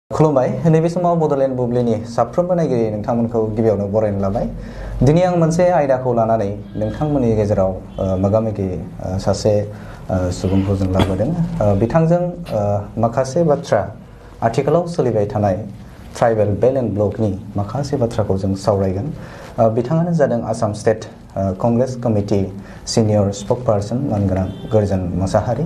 खुलुमबाय नैबे समाव बडलेण्ड बुब्लिनि साफ्रोमबो नायगिरि नोंथांमोनखौ गिबियावनो बरायनो लाबाय। दिनै आं मोनसे आयदाखौ लानानै नोंथांमोननि गेजेराव मोगा-मोगि सासे सुबुंखौ जों लाबोदों। बिथांजों माखासे बाथ्रा आथिखालाव सोलिबाय थानाय ट्राइबेल बेल एन्ड ब्लकनि माखासे बाथ्राखौ जों सावरायगोन। बिथाङानो जादों Assam state Congress committee senior spokesperson मानगोनां गोरजोन मोसाहारि।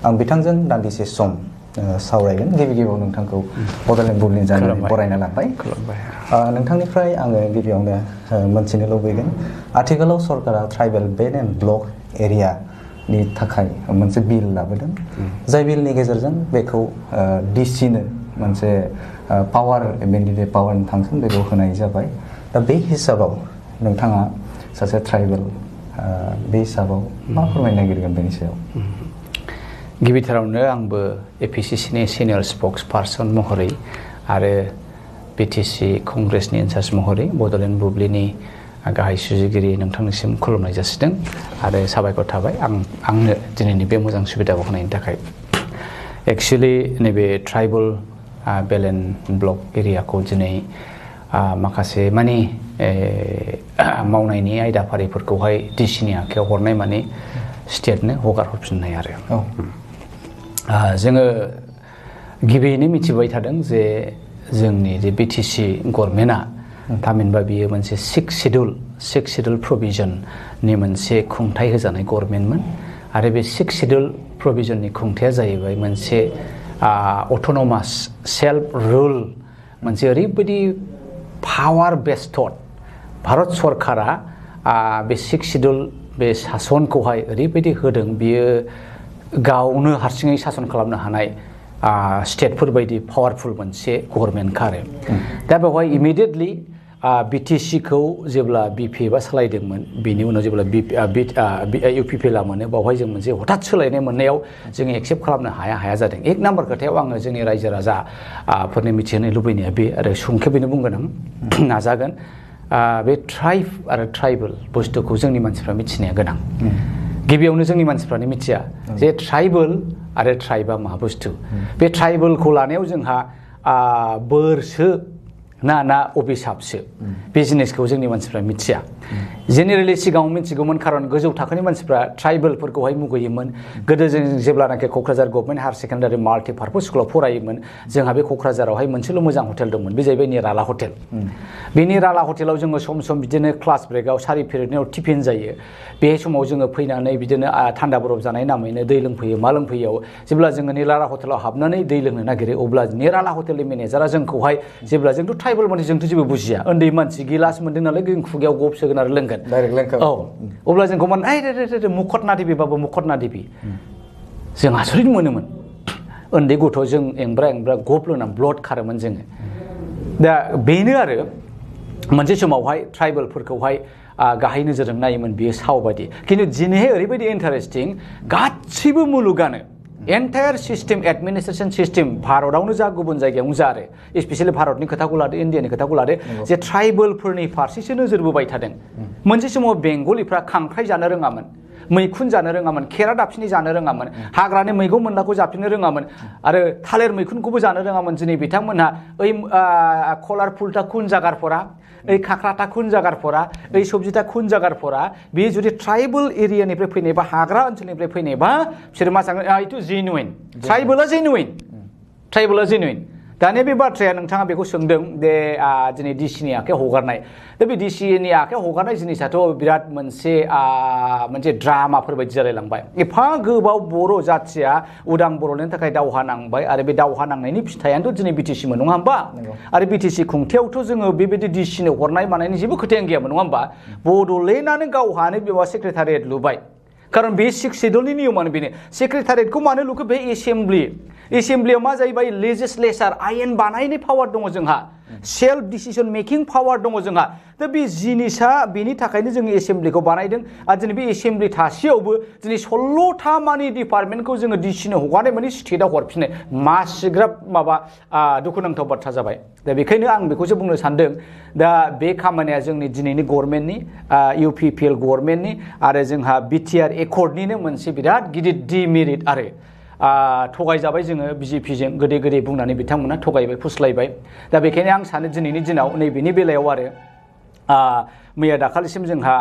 आं बिथांजों दान्दिसे सम सावरायगोन। गिबियाव नोंथांखौ बडलेण्ड बुब्लिनि जानानै बरायना लाबाय। नोंथांनिफ्राय आङो गिबियावनो मोनथिनो लुबैगोन, आथिखालाव सरकारा ट्राइबेल बेल एन्ड ब्लक एरियानि थाखाय मोनसे बिल लाबोदों, जाय बिलनि गेजेरजों बेखौ डिसिनो मोनसे पावार मेन्डेटरि पावारनि फांसन बेखौ होनाय जाबाय। दा बे हिसाबाव नोंथाङा सासे ट्राइबेल बे हिसाबाव मा फोरमायनो नागिरगोन बेनि सायाव? गिबिथारावनो आंबो APCCनि सिनियर स्पक्स पार्सन महरै आरो BTC कंग्रेसनि इनचार्ज महरै बडलेण्ड बुब्लिनि गाहाय सुजुगिरि नोंथांनिसिम खुलुमनाय जासिदों आरो साबायखर थाबाय आंनो दिनैनि बे मोजां सुबिदाखौ होनायनि थाखाय। एक्चुअलि नैबे ट्राइबेल बेल एन्ड ब्लक एरियाखौ दिनै माखासे माने मावनायनि आयदाफारिफोरखौहाय डिसिनि आखायाव हरनाय माने स्टेटनो हगार हरफिननाय आरो जोङो गिबियैनो मिथिबाय थादों जे जोंनि जे BTC गभर्नमेन्टआ थामहिनबा बियो मोनसे सिक्स सिडुल प्रभिजननि मोनसे खुंथाय होजानाय गभर्नमेन्टमोन आरो बे सिक्स सिडुल प्रभिजननि खुंथाया जाहैबाय मोनसे अट'नमास सेल्फ रुल, मोनसे ओरैबायदि पावार बेस्ड थट। भारत सरकारा बे सिक्स सिडुल बे सासनखौहाय ओरैबायदि होदों, बियो गावनो हारसिङै सासन खालामनो हानाय स्टेटफोर बायदि पावारफुल मोनसे गभर्नमेन्टखा आरो दा बेवहाय इमिडियेटलि BTCखौ जेब्ला BPFआ सालायदोंमोन, बेनि उनाव जेब्ला UPPLआ मोनो, बावहाय जों मोनसे हथात सोलायनाय मोननायाव जों एक्सेप्ट खालामनो हाया जादों। एक नाम्बार खोथायाव आङो जोंनि रायजो राजाफोरनो मिथिहोनो लुबैनाया बे, आरो संखेबैनो बुंगोन आं, नाजागोन। बे ट्राइब आरो ट्राइबेल बुस्थुखौ जोंनि मानसिफ्रा मिथिनाया गोनां। गिबियावनो जोंनि मानसिफ्रानो मिथिया जे ट्राइबेल आरो ट्राइबा मा बुस्थु। बे ट्राइबेलखौ लानायाव जोंहा बोरसो ना अभिशापसो, बे जिनिसखौ जोंनि मानसिफ्रा मिथिया। जेनेरेलि सिगाङाव मिथिगौमोन, खारन गोजौ थाखोनि मानसिफ्रा ट्राइबेलफोरखौहाय मुगैयोमोन। गोदो जों जेब्लानाखि क'क्राझार गभर्नमेन्ट हायार सेकेन्डारि माल्टिपार्पस स्कुलाव फरायोमोन, जोंहा बे क'क्राझारावहाय मोनसेल' मोजां हटेल दंमोन, बे जाहैबाय निराला हटेल। बे निराला हटेलाव जोङो सम सम बिदिनो क्लास ब्रेकआव सारि पिरियडनि टिफिन जायो। बे समाव जोङो फैनानै बिदिनो थान्दा बरफ जानाय नामैनो दै लोंफैयो, मा लोंफैयो। जेब्ला जोङो निराला हटेलाव हाबनानै दै लोंनो नागिरो, अब्ला निराला हटेलनि मेनेजारा जोंखौहाय, जेब्ला जोंथ' ट्राइबेल मानसि, जोंथ' जेबो बुजिया, उन्दै मानसि गिलास मोनदों नालाय जों खुगायाव गब सोगोन आरो लोंगोन। औ, अब्ला जोंखौ मुखतना देबि बाबु, मुखतना देबि, जों आसरित मोनोमोन। उन्दै गथ' जों एंब्रा गब लोंनानै ब्लड खारोमोन जोङो। दा बेनो आरो मोनसे समावहाय ट्राइबेलफोरखौहाय गाहाय नोजोरजों नायोमोन, बियो साव बायदि। खिन्थु दिनैहाय ओरैबायदि इन्टारेस्टिं, गासिबो मुलुगानो एन्टायार सिस्टेम, एडमिनिस्ट्रेसन सिस्टेम, भारतआवनो जा गुबुन जायगायावनो जा, आरो स्पेसियेलि भारतनि खोथाखौ लादो, इण्डियानि खोथाखौ लादो, जे ट्राइबेलफोरनि फारसेसो नोजोर बोबाय थादों। मोनसे समाव बेंगलिफ्रा खांख्राइ जानो रोङामोन, मैखुन जानो रोङामोन, खेरा दाफिनि जानो रोङामोन, हाग्रानि मैगं मोनलाखौ जाफिननो रोङामोन, आरो थालिर मैखुनखौबो जानो रोङामोन। दिनै बिथांमोनहा ओइ कलार फुलटा खुन जागारफोरा, ओइ खाख्राटा खुन जागारफोरा, ओइ सब्जिटा खुन जागारफोरा, बे जुदि ट्राइबेल एरियानिफ्राय फैनाय बा हाग्रा ओनसोलनिफ्राय फैनायबा बिसोर मा सानगोन, इट जेनुइन, ट्राइबेला जेनुइन। दानिया बे बाथ्राया नोंथाङा बेखौ सोंदों दे दिनै डिसिनि आखायाव हगारनाय। दा बे डिसिनि आखायाव हगारनाय जिनिसाथ' बिराद मोनसे ड्रामाफोर बायदि जालायलांबाय। एफा गोबाव बर' जाथिया उदां बर'नि थाखाय दावहा नांबाय, आरो बे दावहा नांनायनि फिथाइयानोथ' दिनै BTCमोन, नङा होमबा? आरो BTC खुंथायावथ' जोङो बेबायदि डिसिनो हरनाय मानायनि जेबो खोथायानो गैयामोन, नङा होमबा? बड'लेण्डआनो गावहानो बेयाव सेक्रेटारियेट लुबाय, खारन बे सिक्स सिडुलनि नियमानो बेनो। सेक्रेटारियेटखौ मानो लुखो? बे एसेम्ब्लियाव मा जाहैबाय, लेजिस्लेचार, आयेन बानायनाय पावार दङ जोंहा, सेल्फ डिसिसन मेकिं पावार दङ जोंहा। दा बे जिनिसा, बेनि थाखायनो जोङो एसेम्ब्लिखौ बानायदों। आरो दिनै बे एसेम्ब्लि थासेयावबो दिनै 16था मानि डिपार्टमेन्टखौ जोङो डिसिनो हगारनाय माने स्टेटआव हरफिननाय, मासिग्राब माबा दुखुनांथाव बाथ्रा जाबाय। दा बेखायनो आं बेखौसो बुंनो सानदों, दा बे खामानिया जोंनि दिनैनि गभर्नमेन्टनि, UPPL गभर्नमेन्टनि, आरो जोंहा BTR एकर्डनिनो मोनसे बिराद गिदिर डिमेरिट आरो थगायजाबाय जोङो बिजेपिजों गोदै गोदै बुंनानै बिथांमोना थगायबाय फुस्लायबाय दा बेखायनो आं सानो दिनैनि दिनाव नैबेनि बेलायाव आरो मैया दाखालिसिम जोंहा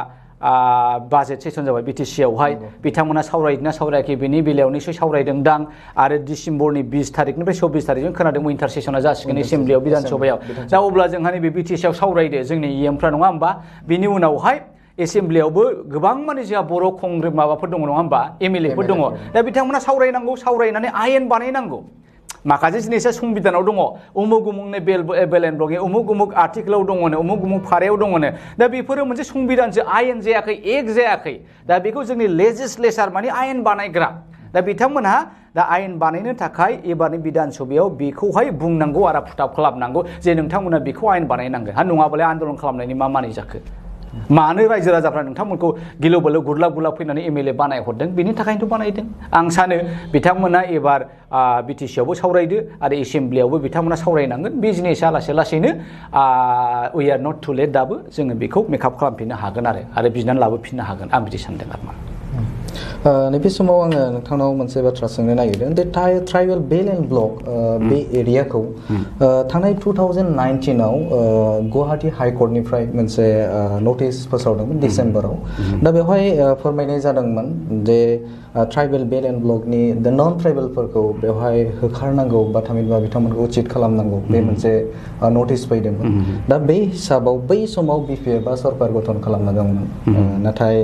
बाजेट सेसन जाबाय बिटिसि आवहाय बिथांमोना सावरायदोंना सावरायाखै बेनि बेलायाव निश्चय सावरायदोंदां आरो डिसेम्बरनि 20 तारिखनिफ्राय 24 तारिखजों खोनादों विन्टार सेसना जासिगोन एसेम्ब्लियाव बिधान सभायाव दा अब्ला जोंहा नैबे बिटिसिआव सावरायदो जोंनि इएमफ्रा नङा होमबा बिनि उनावहाय एसेम्ब्लियावबो गोबां माने जोंहा बर' कंग्रेस माबाफोर दङ नङा होमबा एमएलएफोर दङ दा बिथांमोना सावरायनांगौ सावरायनानै आयेन बानायनांगौ माखासे जिनिसा संबिधानाव दङ उमुक उमुकनि बेल एन्ड ब्लकिं उमुक उमुक आर्टिकेलाव दङनो उमुक उमुक फारियाव दङनो दा बेफोरो मोनसे संबिधानसो आयेन जायाखै एक्ट जायाखै दा बेखौ जोंनि लेजिस्लेचार माने आयेन बानायग्रा दा बिथांमोनहा दा आयेन बानायनो थाखाय एबारनि बिधान सभायाव बेखौहाय बुंनांगौ आरो फुटाब खालामनांगौ जे नोंथांमोना बेखौ आयेन बानायनांगोन हा नङाबालाय आन्दलन खालामनायनि मा मानि जाखो मानो रायजो राजाफ्रा नोंथांमोनखौ गिलु बालु गुरलाब गुरलाब फैनानै एमएलए बानायहरदों बेनि थाखायनोथ' बानायदों आं सानो बिथांमोना एबार बिटिसिआवबो सावरायदो आरो एसेम्ब्लियावबो बिथांमोना सावरायनांगोन बे जिनिसा लासै लासैनो we are not to let दाबो जोङो बेखौ मेकआप खालामफिननो हागोन आरो बिनानै लाबोफिननो हागोन आं बिदि सानदों आरो मा नैबे समाव आङो नोंथांनाव मोनसे बाथ्रा सोंनो नागिरदों दे ट्राइबेल बेल एन्ड ब्लक बे एरियाखौ थांनाय 2019 आव गुवाहाटी हाइकर्टनिफ्राय मोनसे नटिस फोसावदोंमोन डिसेम्बराव दा बेवहाय फोरमायनाय जादोंमोन जे ट्राइबेल बेल एन्ड ब्लकनि द नन ट्राइबेलफोरखौ बेवहाय होखारनांगौ बा थामहिनबा बिथांमोनखौ उचित खालामनांगौ बे मोनसे नटिस फैदोंमोन दा बे हिसाबाव बै समाव बिपिएफआ सरकार गठन खालामना दंमोन नाथाय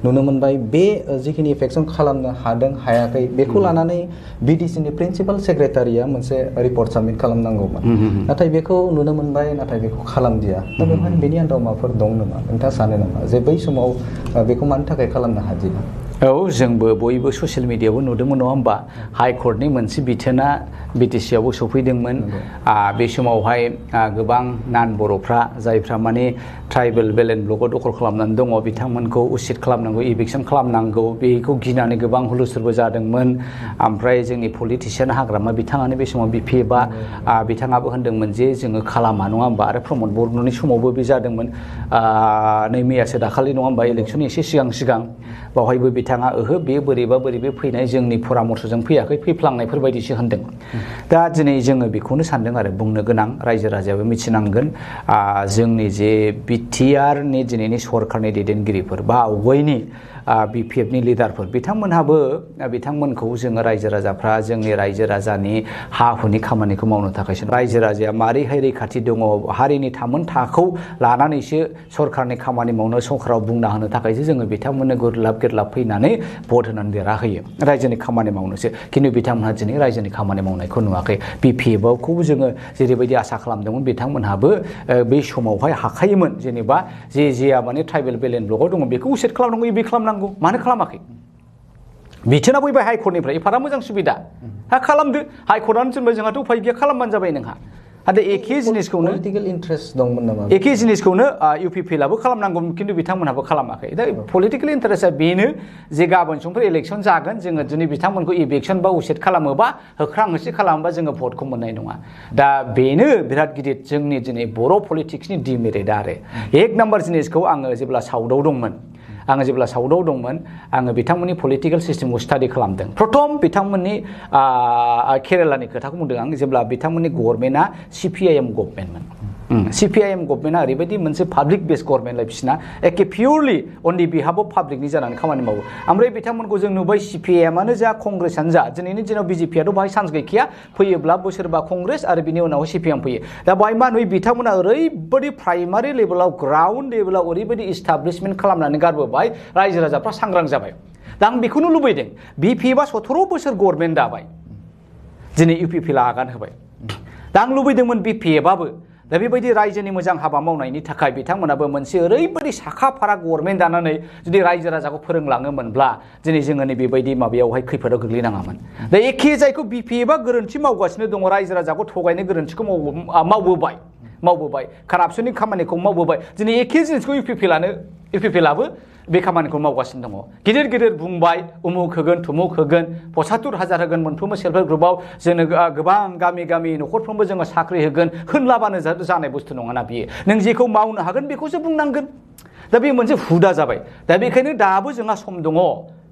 नुनो मोनबाय बे जिखिनि इफेक्सन खालामनो हादों हायाखै बेखौ लानानै बिडिसिनि प्रिन्सिपाल सेक्रेटारिया मोनसे रिपर्ट साबमिट खालामनांगौमोन नाथाय बेखौ नुनो मोनबाय नाथाय बेखौ खालामदिया दा बेवहाय बेनि आन्दाव माबाफोर दं नामा नोंथाङा सानो नामा जे बै समाव बेखौ मानि थाखाय खालामनो हादिया औ जोंबो बयबो ससियेल मिडियायावबो नुदोंमोन नङा होमबा हाइकर्टनि मोनसे बिथोना बिटिसिआवबो सफैदोंमोन बे समावहाय गोबां नान बर'फ्रा जायफ्रा माने ट्राइबेल बेल एन्ड ब्लकआव दखल खालामनानै दङ बिथांमोनखौ उचित खालामनांगौ इभिकसन खालामनांगौ बेखौ गिनानै गोबां हुलुसुरबो जादोंमोन ओमफ्राय जोंनि पलिटिसियान हाग्रामा बिथाङानो बे समाव बिपिएफआ बिथाङाबो होनदोंमोन जे जोङो खालामा नङा होमबा आरो प्रमद बर'नि समावबो बे जादोंमोन नै मैयासो दाखालि नङा होमबा इलेक्सननि एसे सिगां बावहायबो बिथाङा ओहो बे बोरैबा फैनाय जोंनि परामर्शजों फैयाखै फैफ्लांनायफोर बायदिसो होनदों दा दिनै जोङो बेखौनो सानदों आरो बुंनो गोनां रायजो राजायाबो मिथिनांगोन जोंनि जे बिटिआरनि दिनैनि सरकारनि दैदेनगिरिफोर बा आवगायनि बिपिएफनि लिडारफोर बिथांमोनखौ जोङो रायजो राजाफ्रा जोंनि रायजो राजानि हा हुनि खामानिखौ मावनो थाखायसो रायजो राजाया मारैहाय रैखाथि दङ हारिनि थामोनथाखौ लानानैसो सरकारनि खामानि मावनो सरकाराव बुंना होनो थाखायसो जोङो बिथांमोननो गुरलाब फैनानै भट होनानै देरहाहोयो रायजोनि खामानि मावनोसो खिन्थु बिथांमोनहा दिनै रायजोनि खामानि मावनायखौ नुवाखै बिपिएफखौ जोङो जेरैबायदि आसा खालामदोंमोन बिथांमोनहाबो बै समावहाय हाखायोमोन जेनेबा जेया माने ट्राइबेल बेल एन्ड ब्लकआव दङ बेखौ उचित खालामनांगौ बे खालामनांगौ मानो खालामाखै बिथोना फैबाय हाइकर्टनिफ्राय एफाराब मोजां सुबिदा हा खालामदो हाइकर्टआनो जेनेबा जोंहाथ' उफाय गैया खालामबानो जाबाय नोंहा आरो एखे जिनिसखौनो पलिटिकेल इन्ट्रेस्ट दंमोन नामा एखे जिनिसखौनो इउपिपिएलआबो खालामनांगौ खिन्थु बिथांमोनहाबो खालामाखै दा पलिटिकेल इन्टारेस्टआ बेनो जे गाबोन समफोर इलेक्सन जागोन जोङो दिनै बिथांमोनखौ इभिकसन बा उचित खालामोबा होख्रां होसि खालामोबा जोङो भटखौ मोननाय नङा दा बेनो बिराद गिदिर जोंनि दिनै बर' पलिटिक्सनि डिमेरिटआ आरो एक नाम्बार जिनिसखौ आङो जेब्ला साउथआव दंमोन आङो बिथांमोननि पलिटिकेल सिस्टेमखौ स्टाडि खालामदों प्रथम बिथांमोननि केरेलानि खोथाखौ बुंदों आं जेब्ला बिथांमोननि गभर्नमेन्टआ सिपिआइएम गभर्नमेन्टमोन सिपिआइएम गभर्नमेन्टआ ओरैबायदि मोनसे पाब्लिक बेस गभर्नमेन्टलाय बिसिना एखे पियरलि अन दि बिहाफ अफ पाब्लिकनि जानानै खामानि मावो ओमफ्राय बिथांमोनखौ जों नुबाय सिपिआइएमानो जा कंग्रेसआनो जा दिनैनि दिनाव बिजेपियाथ' बाहाय चान्स गैखाया फैयोब्ला बोसोरबा कंग्रेस आरो बिनि उनावहाय सिपिएम फैयो दा बाहाय मा नुयो बिथांमोना ओरैबायदि प्राइमारि लेभेलाव ग्राउन्ड लेभेलाव ओरैबायदि इस्टाब्लिशमेन्ट खालामनानै गारबोबाय रायजो राजाफ्रा सांग्रां जाबाय दा आं बेखौनो लुबैदों बिपिएफआ 17 बोसोर गभर्नमेन्ट दाबाय दिनै इउपिपिएलआ आगान होबाय दा आं लुबैदोंमोन बिपिएफआबो दा बेबायदि रायजोनि मोजां हाबा मावनायनि थाखाय बिथांमोनाबो मोनसे ओरैबायदि साखा फारा गभर्नमेन्ट दानानै जुदि रायजो राजाखौ फोरोंलाङोमोनब्ला दिनै जोङो बेबायदि माबायावहाय खैफोदाव गोग्लैनाङामोन दा एखे जायखौ बिपिएफआ गोरोन्थि मावगासिनो दङ रायजो राजाखौ थगायनो गोरोन्थिखौ मावबोबाय कारापसननि खामानिखौ मावबोबाय दिनै एखे जिनिसखौ इउपिपिएलआबो बे खामानिखौ मावगासिनो दङ गिदिर बुंबाय उमुक होगोन थुमुक होगोन 75,000 होगोन मोनफ्रोमबो सेल्फ हेल्प ग्रुपआव जोंनो गोबां गामि न'खरफ्रोमबो जोङो साख्रि होगोन होनलाबानो जानाय बुस्थु नङाना बियो नों जेखौ मावनो हागोन बेखौसो बुंनांगोन दा बे मोनसे हुदा जाबाय दा बेखायनो दाबो जोंहा सम दङ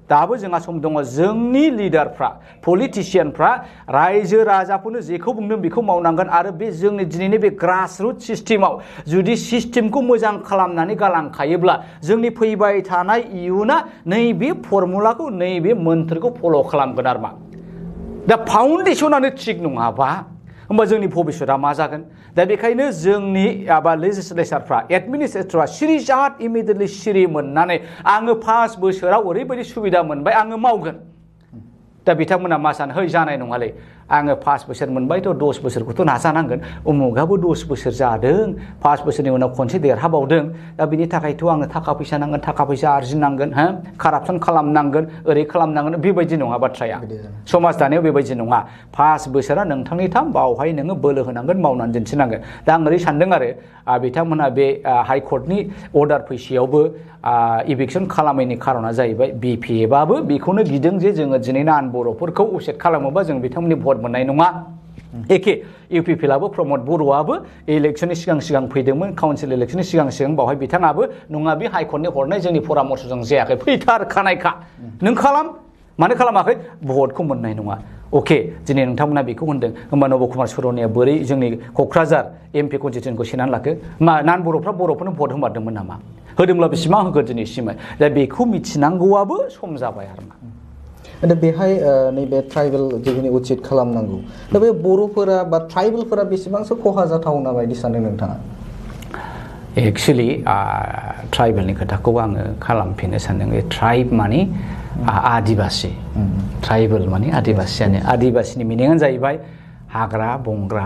दाबो जोंहा सम दङ जोंनि लिडारफ्रा पलिटिशियानफ्रा रायजो राजाफोरनो जेखौ बुंदों बेखौ मावनांगोन आरो बे जोंनि दिनैनि बे ग्रासरुट सिस्टेमाव जुदि सिस्टेमखौ मोजां खालामनानै गालांखायोब्ला जोंनि फैबाय थानाय इयुना नैबे फर्मुलाखौ नैबे मोन्थोरखौ फल' खालामगोन आरो मा दा फाउन्डेसनानो थिग नङाबा होमबा जोंनि भबिष्यतआ मा जागोन दा बेखायनो जोंनि लेजिस्लेचारफ्रा एडमिनिस्ट्रेटरफ्रा सिरिजात इमिडियेटलि सिरि मोननानै आङो 5 बोसोराव ओरैबायदि सुबिदा मोनबाय आङो मावगोन दा बिथांमोना मा सानो है जानाय नङालै आङो 5 बोसोर मोनबायथ' 10 बोसोरखौथ' नाजानांगोन उमुगाबो 10 बोसोर जादों 5 बोसोरनि उनाव खनसे देरहाबावदों दा बिनि थाखायथ' आङो थाखा फैसा नांगोन थाखा फैसा आरजिनांगोन हो कारापसन खालामनांगोन ओरै खालामनांगोन बेबायदि नङा बाथ्राया समाज दानायाव बेबायदि नङा 5 बोसोरा नोंथांनि बावहाय नोङो बोलो होनांगोन मावनानै दिन्थिनांगोन दा आं ओरै सानदों आरो बिथांमोना बे हाइकर्टनि अर्डार फैसेयावबो इभिकसन खालामैनि खारना जाहैबाय बिपिएफआबो बेखौनो गिदों जे जोङो दिनै नान बर'फोरखौ असेट खालामोबा जों बिथांमोननि भट मोननाय नङा एखे इउपिपिएलआबो प्रमद बर'आबो इलेक्सननि सिगां फैदोंमोन काउन्सिल इलेक्सननि सिगां बावहाय बिथाङाबो नङा बे हाइकर्टनि हरनाय जोंनि परामर्शजों जायाखै फैथारखानायखा नों खालाम मानो खालामाखै भटखौ मोननाय नङा अके दिनै नोंथांमोना बेखौ होनदों होमबा नब कुमार सर'निया बोरै जोंनि क'क्राझार एमपि कनस्टिटिउन्सिखौ सेनानै लाखो मा नान बर'फ्रा बर'फोरनो भट होमारदोंमोन नामा होदोंब्ला बेसेबां होगोन दिनैसिमै दा बेखौ मिथिनांगौआबो सम जाबाय आरो मा दा बेहाय नैबे ट्राइबेल जिखिनि उचित खालामनांगौ दा बे बर'फोरा बा ट्राइबेलफोरा बेसेबांसो खहा जाथावना बायदि सानो नोंथाङा एक्चुअलि ट्राइबेलनि खोथाखौ आङो खालामफिननो सानदों बे ट्राइब माने आदिबासि ट्राइबेल माने आदिबासियानो आदिबासिनि मिनिङानो जाहैबाय हाग्रा बंग्रा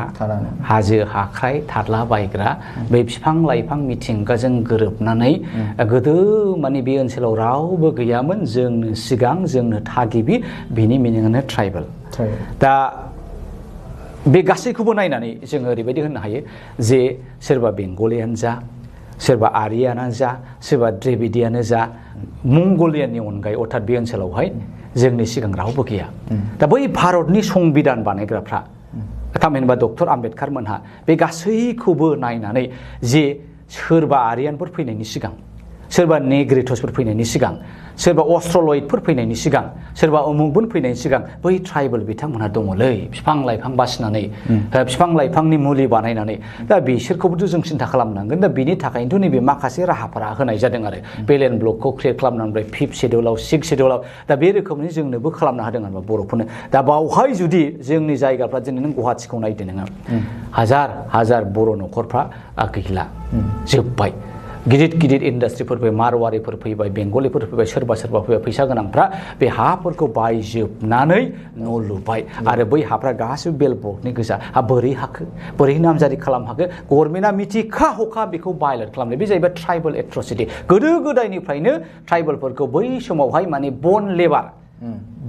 हाजो हाख्राय थारला बायग्रा बे बिफां लाइफां मिथिंगाजों गोरोबनानै गोदो माने बे ओनसोलाव रावबो गैयामोन जोंनो सिगां जोंनो थागिबि बेनि मिनिङानो ट्राइबेल दा बे गासैखौबो नायनानै जोङो ओरैबायदि होननो हायो जे सोरबा बेंगलियानो जा सोरबा आरियानो जा सोरबा द्रेबिडियानो जा मंगलियाननि अनगायै अर्थात बे ओनसोलावहाय जोंनि सिगां रावबो गैया दा बै भारतनि संबिधान बानायग्राफ्रा थामहिनबा डक्टर आम्बेडकार मोनहा बे गासैखौबो नायनानै जे सोरबा आरियानफोर फैनायनि सिगां सोरबा नेग्रिटसफोर फैनायनि सिगां सोरबा अस्ट्रलइडफोर फैनायनि सिगां सोरबा उमुगबोन फैनायनि सिगां बै ट्राइबेल बिथांमोनहा दङलै बिफां लाइफां बासिनानै बिफां लाइफांनि मुलि बानायनानै दा बिसोरखौबोथ' जों सिन्था खालामनांगोन दा बिनि थाखायनोथ' नैबे माखासे राहाफोरा होनाय जादों आरो बेलेन ब्लकखौ क्रिएट खालामनानै 5th शेड्युलाव 6th शेड्युलाव दा बे रोखोमनि जोंनोबो खालामनो हादों आरो बर'फोरनो दा बावहाय जुदि जोंनि जायगाफ्रा दिनै नों गुवाहाटिखौ नायदो नोङो हाजार बर' न'खरफ्रा गैला जोब्बाय गिदिर इन्डास्ट्रिफोर फैबाय मारवारिफोर फैबाय बेंगलिफोर फैबाय सोरबा फैबाय फैसा गोनांफ्रा बे हाफोरखौ बायजोबनानै न' लुबाय आरो बै हाफ्रा गासिबो बेलबर्डनि गोजा बोरै हाखो बोरै नामजारि खालाम हाखो गभर्नमेन्टआ मिथिखा हखा बेखौ भायलेट खालामनाय बे जाहैबाय ट्राइबेल एट्रसिटि गोदो गोदायनिफ्रायनो ट्राइबेलफोरखौ बै समावहाय माने बन लेबार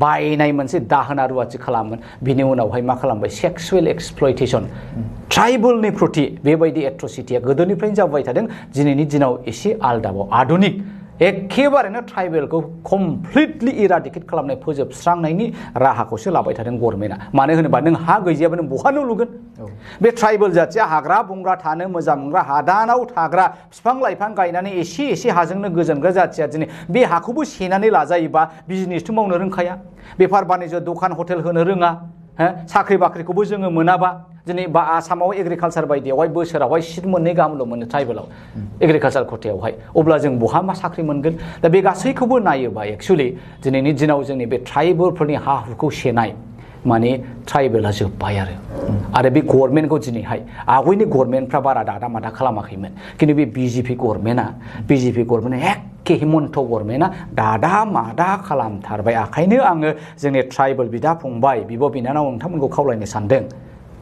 बायनाय मोनसे दाहोना रुवाथि खालामोन बिनि उनावहाय मा खालामबाय सेक्सुवेल एक्सप्लयटेसन ट्राइबेलनि प्रति बेबायदि एट्रसिटिया गोदोनिफ्रायनो जाबाय थादों दिनैनि दिनाव एसे आलदाबाव आधुनिक एखेबारेनो ट्राइबेलखौ कमप्लिटलि इराडिकेट खालामनाय फोजोबस्रांनायनि राहाखौसो लाबाय थादों गभर्नमेन्टआ मानो होनोबा नों हा गैजायाबा नों बहा न' लुगोन बे ट्राइबेल जाथिया हाग्रा बंग्रा थानो मोजां मोनग्रा हादानाव थाग्रा बिफां लाइफां गायनानै एसे हाजोंनो गोजोनग्रा जाथिया दिनै बे हाखौबो सेनानै लाजायोबा बिजनेसथ' मावनो रोंखाया बेफार बानिज्य दखान हटेल होनो रोङा साख्रि बाख्रिखौबो जोङो मोनाबा दिनै बा आसामाव एग्रिकालसार बायदियावहाय बोसोरावहाय सिट 2 गाहामल' मोनो ट्राइबेलाव एग्रिकालसार खथायावहाय अब्ला जों बहा मा साख्रि मोनगोन दा बे गासैखौबो नायोबा एक्चुअलि दिनैनि दिनाव जोंनि बे ट्राइबेलफोरनि हा हुखौ सेनाय माने ट्राइबेला जोब्बाय आरो बे गभर्नमेन्टखौ दिनैहाय आवगायनि गभर्नमेन्टफ्रा बारा दादा मादा खालामाखैमोन खिन्थु बे बिजेपि गभर्नमेन्टआ एखे हिमन्त गभर्नमेन्टआ दादा मादा खालामथारबाय आखायनो आङो जोंनि ट्राइबेल बिदा फंबाय बिब' बिनानाव नोंथांमोनखौ खावलायनो सानदों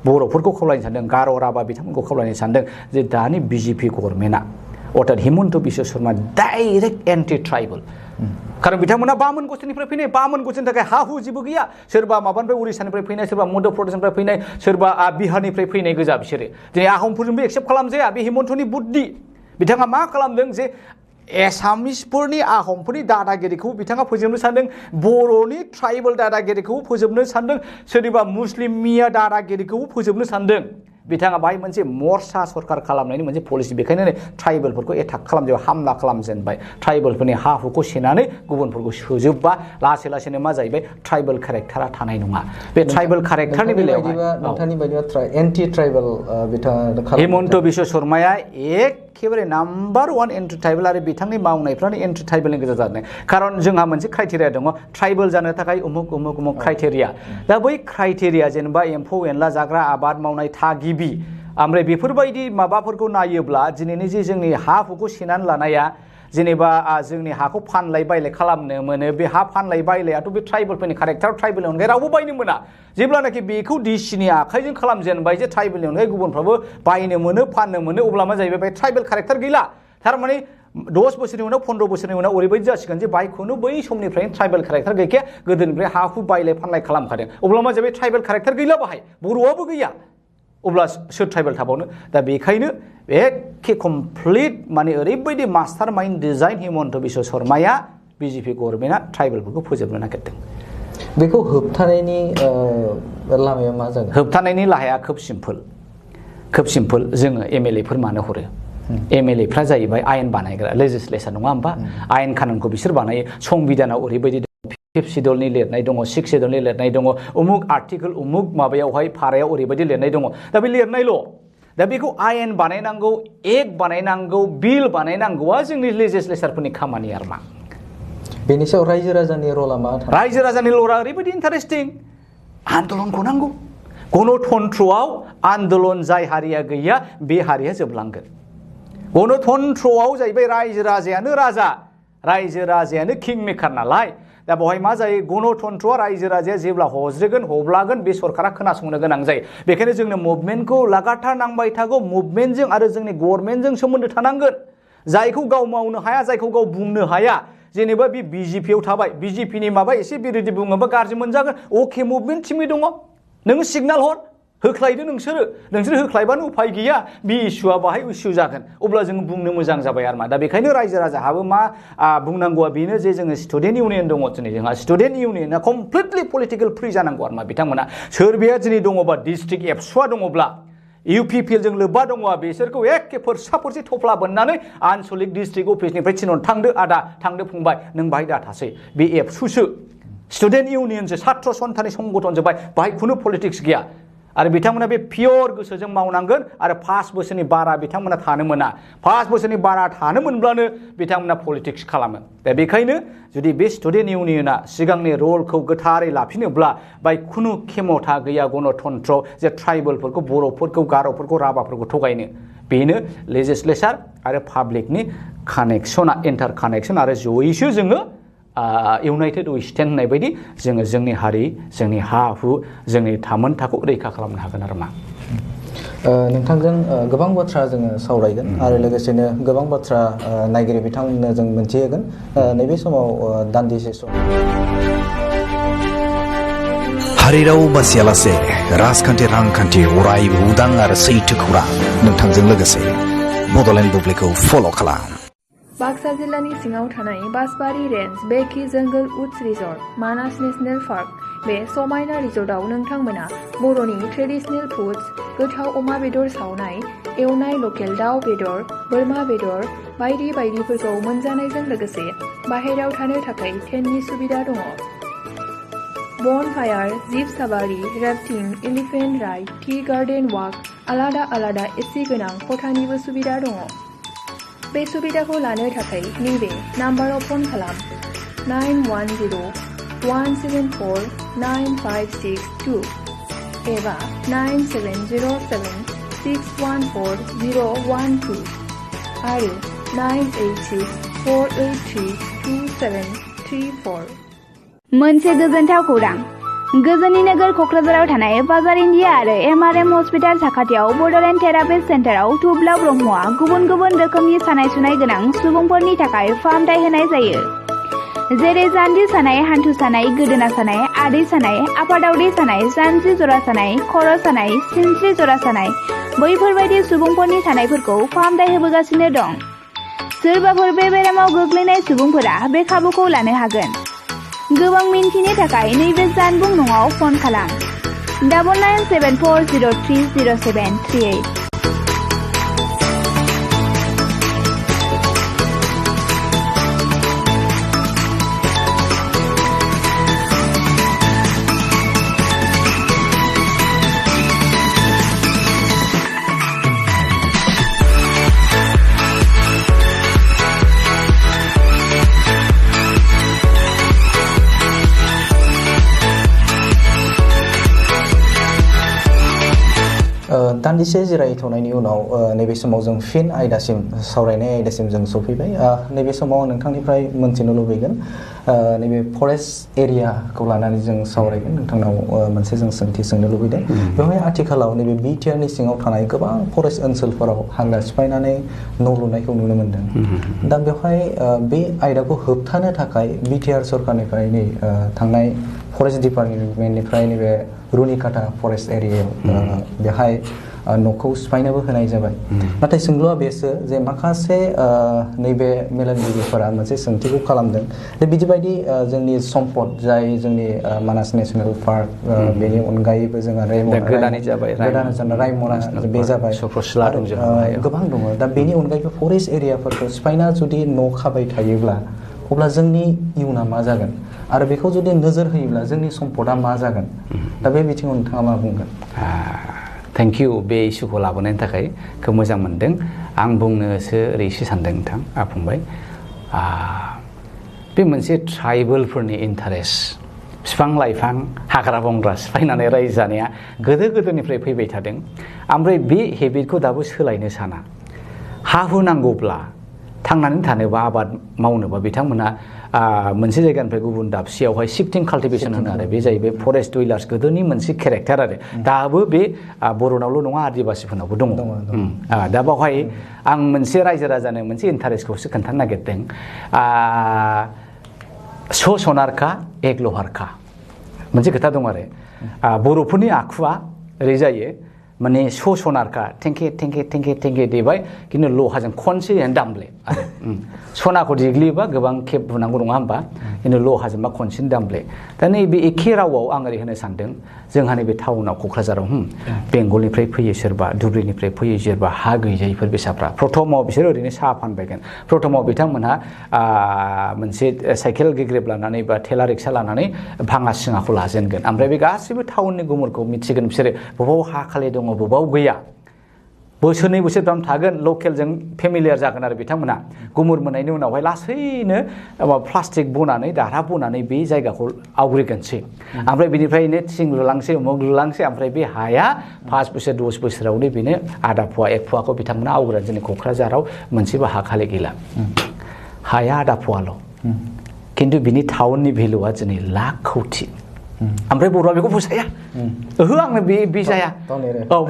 बर'फोरखौ खावलायनो सानदों गार' राभा बिथांमोनखौ खावलायनो सानदों जे दानि बिजेपि गभर्नमेन्टआ अर्थात Himanta Biswa Sharma direct anti tribal कारण बिथांमोना बामोन गस्टिनिफ्राय फैनाय बामोन गस्टिनि थाखाय हा हु जेबो गैया सोरबा माबानिफ्राय उरिसानिफ्राय फैनाय सोरबा मध्य प्रदेशनिफ्राय फैनाय सोरबा बिहारनिफ्राय फैनाय गोजा बिसोरो दिनै आहमफोरजोंबो एक्सेप्ट खालामजाया बे हिमन्तनि बुद्धि बिथाङा मा खालामदों जे एसामिसफोरनि आहमफोरनि दादागिरिखौ बिथाङा फोजोबनो सानदों बर'नि ट्राइबेल दादागिरिखौ फोजोबनो सानदों सोरनिबा मुस्लिम मिया दादागिरिखौ फोजोबनो सानदों बिथाङा बाहाय मोनसे मर्सा सरकार खालामनायनि मोनसे पलिसि बेखायनो ट्राइबेलफोरखौ एटाक खालामजोबबाय हामला खालामजेनबाय ट्राइबेलफोरनि हा हुखौ सेनानै गुबुनफोरखौ सोजोबबा लासै लासैनो मा जाहैबाय ट्राइबेल केरेक्टारा थानाय नङा बे ट्राइबेल केरेक्टारनि बेलायाव नोंथांनि बायदिबा एन्टि ट्राइबेल बिथाङा हेमन्त बिश्व शर्माया एखेबारे नाम्बार 1 एन्टि ट्राइबेल आरो बिथांनि मावनायफ्रानो एन्टि ट्राइबेलनि गेजेराव जादों खारन जोंहा मोनसे क्राइटेरिया दङ ट्राइबेल जानो थाखाय उमुक उमुक उमुक क्राइटेरिया दा बै क्राइटेरिया जेनेबा एम्फौ एनला जाग्रा आबाद मावनाय थागिबि ओमफ्राय बेफोरबायदि माबाफोरखौ नायोब्ला दिनैनि जे जोंनि हा हुखौ सेनानै लानाया जेनेबा जोंनि हाखौ फानलाय बायलाय खालामनो मोनो बे हा फानलाय बायलायाथ' बे ट्राइबेलफोरनि केरेक्टार ट्राइबेलनि अनगायै रावबो बायनो मोना जेब्लानाखि बेखौ डिसिनि आखाइजों खालामजेनबाय जे ट्राइबेलनि अनगायै गुबुनफ्राबो बायनो मोनो फाननो मोनो अब्ला मा जाहैबाय बे ट्राइबेल केरेक्टार गैला थारमाने 10 बोसोरनि उनाव 15 बोसोरनि उनाव ओरैबायदि जासिगोन जे बाइकखौनो बै समनिफ्रायनो ट्राइबेल केरेक्टार गैखाया गोदोनिफ्राय हा हु बायलाय फानलाय खालामखादों अब्ला मा जाबाय ट्राइबेल केरेक्टार गैला बाहाय बर'आबो गैया अब्ला सोर ट्राइबेल थाबावनो दा बेखायनो एखे कमप्लिट माने ओरैबायदि mastermind design Himanta Biswa शर्माया बिजेपि गभर्नमेन्टआ ट्राइबेलफोरखौ फोजोबनो नागिरदों बेखौ होबथानायनि लामाया मा जागोन होबथानायनि लामाया खोब सिम्पल जोङो एमएलएफोर मानो हरो एमएलएफ्रा जाहैबाय आयेन बानायग्रा लेजिस्लेचर नङा होमबा आयेन कानुनखौ बिसोर बानायो संबिधानाव ओरैबायदि 5 शिड्यूलनि लिरनाय दङ 6 शिड्यूलनि लिरनाय दङ उमुक आर्टिकल उमुक माबायावहाय फारायाव ओरैबायदि लिरनाय दङ दा बे लिरनायल' दा बेखौ आयेन बानायनांगौ एक्ट बानायनांगौ बिल बानायनांगौआ जोंनि लेजिस्लेचरफोरनि खामानि आरो मा बेनि सायाव रायजो राजानि रला मा रायजो राजानि रला ओरैबायदि इन्टारेस्टिं आन्दलनखौ नांगौ गणतन्त्रआव आन्दलन जाय हारिया गैया बे हारिया जोबलांगोन गणतन्त्रआव जाहैबाय रायजो राजायानो किं मेकार नालाय दा बेवहाय मा जायो गणतन्त्रआ रायजो राजाया जेब्ला हज्रेगोन हब्लागोन बे सरकारा खोनासंनो गोनां जायो बेखायनो जोंनो मुभमेन्टखौ लागातार नांबाय थागौ मुभमेन्टजों आरो जोंनि गभर्नमेन्टजों सोमोन्दो थानांगोन जायखौ गाव मावनो हाया जायखौ गाव बुंनो हाया जेनेबा बे बिजेपियाव थाबाय बिजेपिनि माबा एसे बिरोधि बुङोबा गाज्रि मोनजागोन अके मुभमेन्ट टिमि दङ नों सिगनाल हर होख्लायदो नोंसोर होख्लायबानो उफाय गैया बे इस्युआ बाहाय इस्यु जागोन अब्ला जों बुंनो मोजां जाबाय आरो मा दा बेखायनो रायजो राजाहाबो मा बुंनांगौआ बेनो जे जोङो स्टुडेन्ट इउनियन दङ दिनै जोंहा स्टुडेन्ट इउनियना कमप्लिटलि पलिटिकेल फ्रि जानांगौ आरो मा बिथांमोना सोरबाया दिनै दङबा डिस्ट्रिक्ट एबसुआ दङब्ला इउपिपिएलजों लोब्बा दङबा बिसोरखौ एखे फोरसा थफ्ला बोननानै आनसलिक डिस्ट्रिक्ट अफिसनिफ्राय थिनहर थांदो आदा थांदो फंबाय नों बाहाय दा थासै बे एबसुसो स्टुडेन्ट इउनियनसो छात्र सन्थानि संगठन जोब्बाय बाहाय खुनु पलिटिक्स गैया आरो बिथांमोना बे पियर गोसोजों मावनांगोन आरो 5 बोसोरनि बारा बिथांमोना थानो मोना 5 बोसोरनि बारा थानो मोनब्लानो बिथांमोना पलिटिक्स खालामो दा बेखायनो जुदि बे स्टुडेन्ट इउनियना सिगांनि रलखौ गोथारै लाफिनोब्ला बाय खुनु खेमथा गैया गणतन्त्रआव जे ट्राइबेलफोरखौ बर'फोरखौ गार'फोरखौ राभाफोरखौ थगायनो बेनो लेजिस्लेचर आरो पाब्लिकनि कानेक्सना इन्टार कानेक्सन आरो जयैसो जोङो इउनाइटेड वी स्टेन्ड होननाय बायदि जोङो जोंनि हारि जोंनि हा हु जोंनि थामोनथाखौ रैखा खालामनो हागोन आरो मा नोंथांजों गोबां बाथ्रा जोङो सावरायगोन आरो लोगोसेनो गोबां बाथ्रा नायगिरि बिथांमोननो जों मोनथिहोगोन नैबे समाव दान्दिसे सम हारि राव बासियालासे राजखान्थि रांखान्थि अरायबो उदां आरो सैथो खौरां नोंथांजों लोगोसे बड'लेण्ड बुब्लिखौ फल' खालाम बाक्सा जिल्लानि सिङाव थानाय बासबारि रेन्ज बेकि जंगल उड्स रिजर्ट मानास नेशनेल पार्क बे समायना रिजर्टआव नोंथांमोना बर'नि ट्रेडिशनेल फुड्स गोथाव अमा बेदर सावनाय एवनाय लकेल दाउ बेदर बोरमा बेदर बायदि बायदिफोरखौ मोनजानायजों लोगोसे बाहेरायाव थानो थाखाय टेन्टनि सुबिदा दङ bonfire jeep safari rafting elephant ride tea garden walk आलादा एसि गोनां खथानिबो सुबिदा दङ बे सुबिदाखौ लानो थाखाय नैबे नाम्बाराव फन खालाम 910-174-9562 एबा 9707-614-012 आरो 986-483-2734 मोनसे गोजोनथाव खौरां गोजोननि नोगोर क'क्राझाराव थानाय बाजार इन्डिया आरो एमआरएम हस्पिटाल साखाथियाव बड'लेण्ड थेरापिस्ट सेन्टाराव थुब्ला ब्रह्मआ गुबुन गुबुन रोखोमनि सानाय सुनाय गोनां सुबुंफोरनि थाखाय फाहामथाय होनाय जायो जेरै जान्जि सानाय हान्थु सानाय गोदोना सानाय आदै सानाय आफादावदै सानाय जानजि जरा सानाय खर' सानाय सिनस्रि जरा सानाय बैफोरबायदि सुबुंफोरनि सानायफोरखौ फाहामथाय होबोगासिनो दं सोरबाफोर बे बेरामाव गोग्लैनाय सुबुंफोरा बे खाबुखौ लानो हागोन गोबां मिन्थिनो थाखाय नैबे जानबुं नङाव फन खालाम 9974030738। दान्दिसे जिरायथ'नायनि उनाव नैबे समाव जों फिन आयदासिम सावरायनाय आयदासिम जों सफैबाय नैबे समाव नोंथांनिफ्राय मोनथिनो लुबैगोन नैबे फरेस्ट एरियाखौ लानानै जों सावरायगोन नोंथांनाव मोनसे जों सोंथि सोंनो लुबैदों बेवहाय आथिखालाव नैबे बिटिआरनि सिङाव थानाय गोबां फरेस्ट ओनसोलफोराव हाग्रा सिफायनानै न' लुनायखौ नुनो मोनदों दा बेवहाय बे आयदाखौ होबथानो थाखाय बिटिआर सरकारनिफ्राय थांनाय फरेस्ट डिपार्टमेन्टनिफ्राय नैबे रुनिकाटा फरेस्ट एरियायाव बेहाय न'खौ सिफायनोबो होनाय जाबाय नाथाय सोंलुआ बेसो जे माखासे नैबे मेलेमजिबिफोरा मोनसे सोंथिखौ खालामदों जे बिदिबायदि जोंनि सम्पद जाय जोंनि मानास नेशनेल पार्क बेनि अनगायैबो जोंहा रायमना बे जाबाय गोबां दङ दा बेनि अनगायैबो फरेस्ट एरियाफोरखौ सिफायना जुदि न' खाबाय थायोब्ला अब्ला जोंनि इयुना मा जागोन आरो बेखौ जुदि नोजोर होयोब्ला जोंनि सम्पदा मा जागोन दा बे बिथिङाव नोंथाङा मा बुंगोन थेंक इउ बे इस्युखौ लाबोनायनि थाखाय खोब मोजां मोनदों आं बुंनोसो ओरैसो सानदों नोंथां फंबाय बे मोनसे ट्राइबेलफोरनि इन्टारेस्ट बिफां लाइफां हाग्रा बंग्रा सिफायनानै रायजो जानाया गोदोनिफ्राय फैबाय थादों ओमफ्राय बे हेबिटखौ दाबो सोलायनो साना हा हु नांगौब्ला थांनानै थानोबा आबाद मावनोबा बिथांमोना मोनसे जायगानिफ्राय गुबुन दाबसेयावहाय शिफ्टिं काल्टिभेसन होनो आरो बे जाहैबाय फरेस्ट डुइलार्स गोदोनि मोनसे केरेक्टार आरो दाबो बे बर'नावल' नङा आदिबासिफोरनावबो दङ दा बावहाय आं मोनसे रायजो राजानो मोनसे इन्टारेस्टखौसो खोन्थानो नागिरदों सनारखा एक लहारखा मोनसे खोथा दं आरो बर'फोरनि आखुआ ओरै जायो माने सनारखा टेंके देबाय खिन्थु लहाजों खनसे दामब्ले आरो सनाखौ देग्लियोबा गोबां खेब बुनांगौ नङा होमबा खिन्थु लहाजोंबा खनसेनो दामब्ले दा नैबे एखे रावाव आं ओरै होनो सानदों जोंहा नैबे टाउनाव क'क्राझाराव बेंगलनिफ्राय फैयो सोरबा धुब्रिनिफ्राय फैयो सोरबा हा गैजायिफोर बेसाफ्रा प्रथमाव बिसोर ओरैनो साहा फानबायगोन प्रथमाव बिथांमोनहा मोनसे साइकेल गेग्रेब लानानै बा थेला रिक्सा लानानै भाङा सिङाखौ लाजेनगोन ओमफ्राय बे गासैबो टाउननि गुमुरखौ मिथिगोन बिसोरो बबाव हा खालि दङ बबाव गैया बोसोरनै बोसोरथाम थागोन लकेलजों फेमिलियार जागोन आरो बिथांमोना गुमुर मोननायनि उनावहाय लासैनो प्लास्टिक बनानै दारहा बनानै बे जायगाखौ आवग्रिगोनसै ओमफ्राय बेनिफ्रायनो थिं लुलांसै उमुक लुलांसै ओमफ्राय बे हाया 5 बोसोर 10 बोसोरावनो बेनो आधा फुवा 1 फुवाखौ बिथांमोना आवग्रिनानै जोंनि क'क्राझाराव मोनसेबो हा खालि गैला हाया आधा फुवाल' खिन्थु बिनि टाउननि भेलुआ दिनै लाख कौटि ओमफ्राय बर'आ बेखौ फसाया ओहो आंनो बे जाया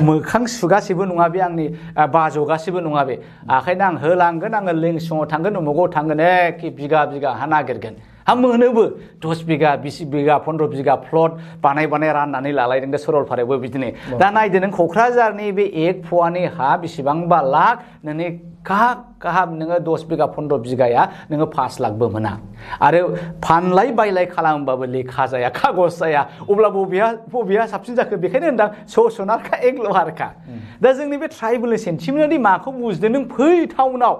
मोखां सुगासिबो नङा बे आंनि बाजगासिबो नङा बे आखायनो आं होलांगोन आङो लिंसङाव थांगोन उमुगाव थांगोन एखे बिगा हा नागिरगोन हा मोनोबो 10 बिगा 20 बिगा 15 बिगा प्लट बानाय राननानै लालायदों दा सरलपारायावबो बिदिनो दा नायदो नों क'क्राझारनि बे 1 फुवानि हा बेसेबांबा लाख नोंनि काहाब नोङो 10 बिगा 15 बिगाया नोङो 5 लाखबो मोना आरो फानलाय बायलाय खालामबाबो लेखा जाया कागज जाया अब्ला बबेया साबसिन जाखो बेखायनो होनदां सनारखा एक लहारखा दा जोंनि बे ट्राइबेलनि सेन्टिमेन्टनि माखौ बुजिदों नों फै टाउनाव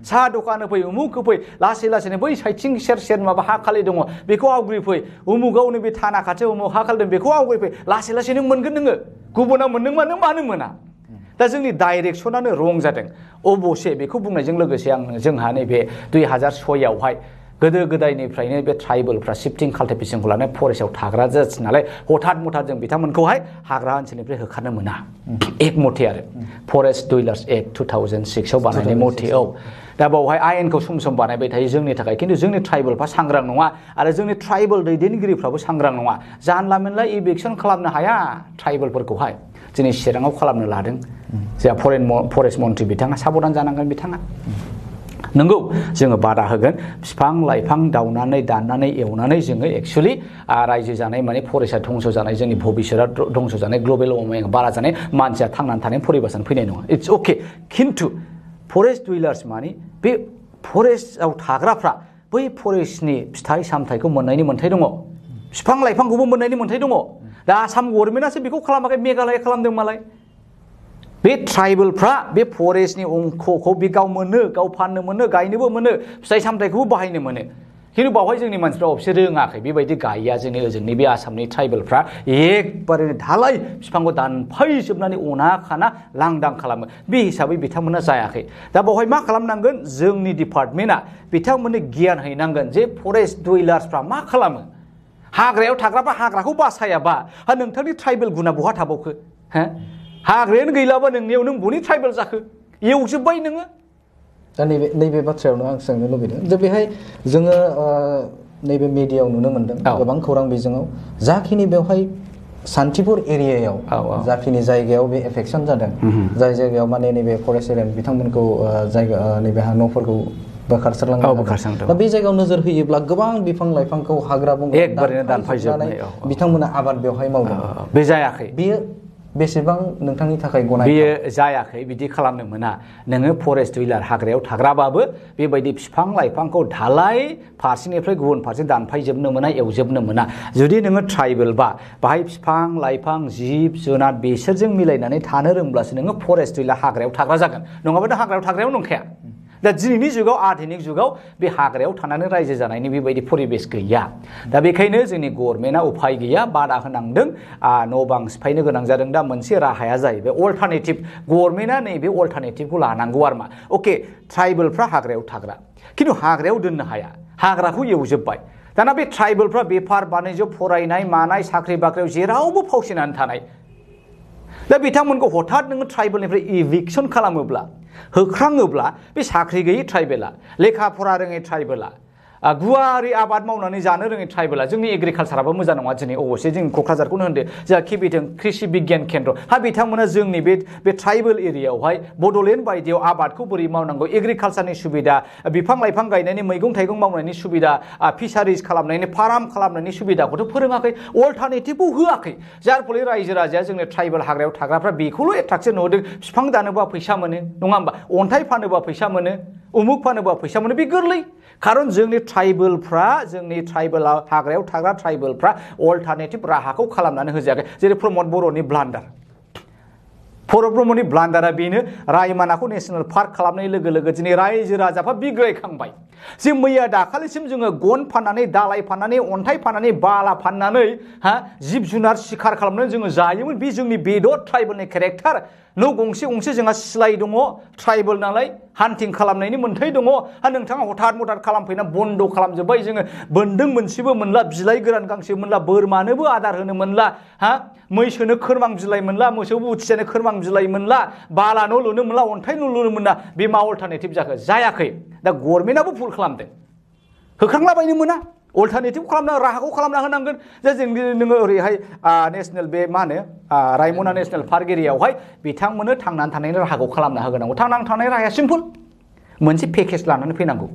साहा दखान होफै उमुक होफै लासैनो बै साइथिं सेर माबा हा खालि दङ बेखौ आवग्रिफै उमुगावनो बे थाना खाथियाव उमुक हा खालि दं बेखौ आवग्रिफै लासै नों मोनगोन नोङो गुबुना मोनदों मानो मोना दा जोंनि डाइरेक्सनानो रं जादों अबसे बेखौ बुंनायजों लोगोसे आं जोंहा नैबे 2006आवहाय गोदो गोदायनिफ्रायनो बे ट्राइबेलफ्रा शिफ्टिं काल्टिभेसनखौ लानानै फरेस्टआव थाग्रा जासै नालाय हठात जों बिथांमोनखौहाय हाग्रा ओनसोलनिफ्राय होखारनो मोना एक मथे आरो फरेस्ट डुइलार्स एक्ट 2006आव बानायनाय मथे दा बावहाय आयेनखौ सम बानायबाय थायो जोंनि थाखाय खिन्थु जोंनि ट्राइबेलफ्रा सांग्रां नङा आरो जोंनि ट्राइबेल दैदेनगिरिफ्राबो सांग्रां नङा जानला मोनला इभिक्सन खालामनो हाया ट्राइबेलफोरखौहाय दिनै चिराङाव खालामनो लादों जोंहा फरेस्ट मन्त्रि बिथाङा साबधान जानांगोन बिथाङा नंगौ जोङो बादा होगोन बिफां लाइफां दाननानै एवनानै जोङो एक्चुअलि रायजो जानाय माने फरेस्टआ धंस जानाय जोंनि भबिष्यतआ धंस जानाय ग्लबेल वार्मिं बारा जानाय मानसिया थांनानै थानाय परिबेसन फैनाय नङा इट्स अके खिन्थु फरेस्ट डुइलार्स माने बे फरेस्टआव थाग्राफ्रा बै फरेस्टनि फिथाइ सामथाइखौ मोननायनि मोन्थाय दङ बिफां लाइफांखौबो मोननायनि मोन्थाय दङ दा आसाम गभर्नमेन्टआसो बेखौ खालामाखै मेघालया खालामदों मालाय बे ट्राइबेलफ्रा बे फरेस्टनि अंखखौ बे गाव मोनो गाव फाननो मोनो गायनोबो मोनो फिथाइ सामथाइखौबो बाहायनो मोनो खिन्थु बावहाय जोंनि मानसिफ्रा अबसे रोङाखै बेबायदि गाया जोंनि ओजोंनि बे आसामनि ट्राइबेलफ्रा एकबारे धालाय बिफांखौ दानफायजोबनानै अना खाना लांदां खालामो बे हिसाबै बिथांमोना जायाखै दा बावहाय मा खालामनांगोन जोंनि डिपार्टमेन्टआ बिथांमोननो गियान हैनांगोन जे फरेस्ट डुवेलार्सफ्रा मा खालामो हाग्रायाव थाग्राफ्रा हाग्राखौ बासायाबा हा नोंथांनि ट्राइबेल गुना बहा थाबावखो हो हाग्रायानो गैलाबा नोंनियाव नों बनि ट्राइबेल जाखो एवजोब्बाय नोङो दा नैबे बाथ्रायावनो आं सोंनो लुबैदों जे बेहाय जोङो नैबे मिडियायाव नुनो मोनदों गोबां खौरां बिजोङाव जाखिनि बेवहाय सान्तिपुर एरियायाव जाखिनि जायगायाव बे एफेक्सन जादों जाय जायगायाव माने नैबे फरेस्ट एरिया बिथांमोनखौ जायगा नैबे न'फोरखौ बोखारस्रांदों दा बे जायगायाव नोजोर होयोब्ला गोबां बिफां लाइफांखौ हाग्रा बंग्रा दानफायजोबनानै बिथांमोना आबाद बेवहाय मावदों बे जायाखै बेयो बेसेबां नोंथांनि थाखाय गनायथाव बेयो जायाखै बिदि खालामनो मोना नोङो फरेस्ट डुवेलार हाग्रायाव थाग्राबाबो बेबायदि बिफां लाइफांखौ धालाय फारसेनिफ्राय गुबुन फारसे दानफायजोबनो मोना एवजोबनो मोना जुदि नोङो ट्राइबेलबा बाहाय बिफां लाइफां जिब जुनार बिसोरजों मिलायनानै थानो रोंब्लासो नोङो फरेस्ट डुवेलार हाग्रायाव थाग्रा जागोन नङाबा नों हाग्रायाव थाग्रायाव नंखाया दा दिनैनि जुगाव आधुनिक जुगाव बे हाग्रायाव थानानै रायजो जानायनि बेबायदि परिबेस गैया दा बेखायनो जोंनि गभर्नमेन्टआ उफाय गैया बादा होनांदों न' बां सिफायनो गोनां जादों दा मोनसे राहाया जाहैबाय अल्टारनेटिभ गभर्नमेन्टआ नैबे अल्टारनेटिभखौ लानांगौ आरो मा अके ट्राइबेलफ्रा हाग्रायाव थाग्रा खिन्थु हाग्रायाव दोननो हाया हाग्राखौ एवजोब्बाय दाना बे ट्राइबेलफ्रा बेफार बानिज्य फरायनाय मानाय साख्रि बाख्रियाव जेरावबो फावसिनानै थानाय दा बिथांमोनखौ हठात नोङो ट्राइबेलनिफ्राय इभिक्सन खालामोब्ला होख्राङोब्ला बे साख्रि गैयै ट्राइबेला लेखा फरा रोङै ट्राइबेला गुवारै आबाद मावनानै जानो रोङै ट्राइबेला जोंनि एग्रिकालसाराबो मोजां नङा दिनै अबसे जों क'क्राझारखौनो होनदो जोंहा खिबिथों कृषि बिगियान केन्द्र हा बिथांमोना जोंनि बे ट्राइबेल एरियायावहाय बड'लेण्ड बायदियाव आबादखौ बोरै मावनांगौ एग्रिकालसारनि सुबिदा बिफां लाइफां गायनायनि मैगं थाइगं मावनायनि सुबिदा फिसारिज खालामनायनि फार्म खालामनायनि सुबिदाखौथ' फोरोङाखै अल्टारनेटिभखौ होआखै जार फले रायजो राजाया जोंनि ट्राइबेल हाग्रायाव थाग्राफ्रा बेखौल' एट्राक्सन नुदों बिफां दानोबा फैसा मोनो नङा होमबा अन्थाइ फानोबा फैसा मोनो उमुक फानोबा फैसा मोनो बे गोरलै खारन जोंनि ट्राइबेलफ्रा जोंनि ट्राइबेलाव हाग्रायाव थाग्रा ट्राइबेलफ्रा अल्टारनेटिभ राहाखौ खालामनानै होजायाखै जेरै प्रमद बर'नि ब्लान्डार भरत ब्रह्मनि ब्लान्डारा बेनो रायमानाखौ नेसनेल पार्क खालामनाय लोगो लोगो दिनै रायजो राजाफ्रा बिग्रायखांबाय जे मैया दाखालिसिम जोङो गन फाननानै दालाय फाननानै अन्थाइ फाननानै बाला फाननानै जिब जुनार सिखार खालामनानै जोङो जायोमोन बे जोंनि बेदर ट्राइबेलनि केरेक्टार न' गंसे गंसे जोंहा सिलाय दङ ट्राइबेल नालाय हान्टिं खालामनायनि मोन्थाय दङ नोंथाङा हथात मथात खालामफैना बन्द' खालामजोब्बाय जोङो बोन्दों मोनसेबो मोनला बिलाइ गोरान गांसे मोनला बोरमानोबो आदार होनो मोनला मैसोनो खोरमां बिलाइ मोनला मोसौ उथियानो खोरमां बिलाइ मोनला बाला न' लुनो मोनला अन्थाइ न' लुनो मोनला बे मा अल्टारनेटिभ जाखो जायाखै दा गभर्नमेन्टआबो भुल खालामदों होख्रांलाबायनो मोना अल्टारनेटिभ खालामना राहाखौ खालामना होनांगोन जे जों नोङो ओरैहाय नेसनेल बे मा होनो रायमना नेसनेल पार्क एरियायावहाय बिथांमोननो थांनानै थानायनि राहाखौ खालामना होनांगौ थांनानै थानाय राहाया सिम्पल मोनसे पेकेज लानानै फैनांगौ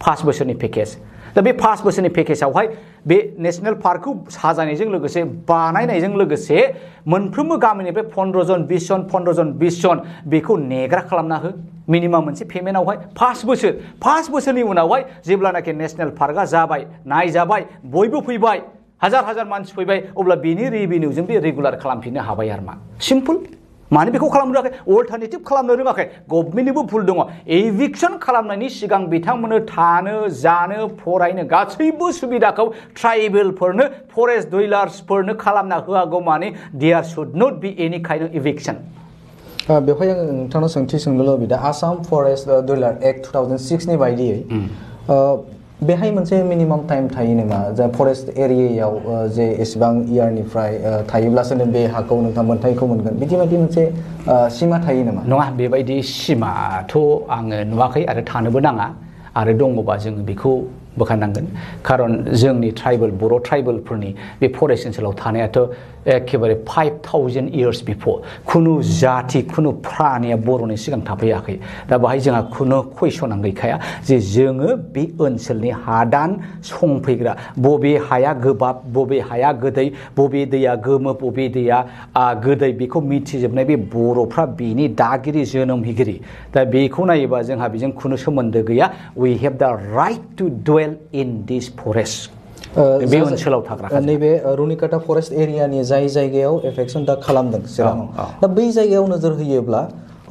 5 बोसोरनि पेकेज दा बे 5 बोसोरनि पेकेजावहाय बे नेसनेल पार्कखौ साजायनायजों लोगोसे बानायनायजों लोगोसे मोनफ्रोमबो गामिनिफ्राय 15 जन 20 जन 15 जन 20 जन बेखौ नेग्रा खालामना हो मिनिमाम मोनसे पेमेन्टआवहाय 5 बोसोरनि उनावहाय जेब्लानाखि नेसनेल पार्कआ जाबाय नायजाबाय बयबो फैबाय हाजार मानसि फैबाय अब्ला बेनि रेभिनिउजों बे रेगुलार खालामफिननो हाबाय आरो मा सिम्पल मानो बेखौ खालामनो रोङाखै अल्टारनेटिभ खालामनो रोङाखै गभर्नमेन्टनिबो भुल दङ एभिक्सन खालामनायनि सिगां बिथांमोननो थानो जानो फरायनो गासैबो सुबिदाखौ ट्राइबेलफोरनो फरेस्ट डुवेलार्सफोरनो खालामना होआगौ माने देयार शुड नट बि एनि काइन्ड अफ एभिक्सन बेवहाय आं नोंथांनाव सोंथि सोंनो लुबैदों आसाम फरेस्ट डुवेलार एक्ट 2006 नि बायदियै बेहाय मोनसे मिनिमाम टाइम थायो नामा जा फरेस्ट एरियायाव जे एसेबां इयारनिफ्राय थायोब्लासो बे हाखौ नोंथां मोनथायखौ मोनगोन बिदि मोनसे सिमा थायो नामा नङा बेबायदि सिमाथ' आङो नुवाखै आरो थानोबो नाङा आरो दङबा जोङो बेखौ बोखारनांगोन खारन जोंनि ट्राइबेल बर' ट्राइबेलफोरनि बे फरेस्ट ओनसोलाव थानायाथ' एखेबारे 5000 इयार्स बिफोर खुनु जाति खुनु प्रानिया बर'नि सिगां थाफैयाखै दा बाहाय जोंहा खुनु कुइसनानो गैखाया जे जोङो बे ओनसोलनि हादान संफैग्रा बबे हाया गोबाब बबे हाया गोदै बबे दैया गोमो बबे दैया गोदै बेखौ मिथिजोबनाय बे बर'फ्रा बेनि दागिरि जोनोमगिरि दा बेखौ नायोबा जोंहा बेजों खुनु सोमोन्दो गैया we have the right to dwell in this forest बे ओनसोलाव थाग्रा नैबे रुनिकाटा फरेस्ट एरियानि जाय जायगायाव एफेक्सन दा खालामदों चिराङाव दा बै जायगायाव नोजोर होयोब्ला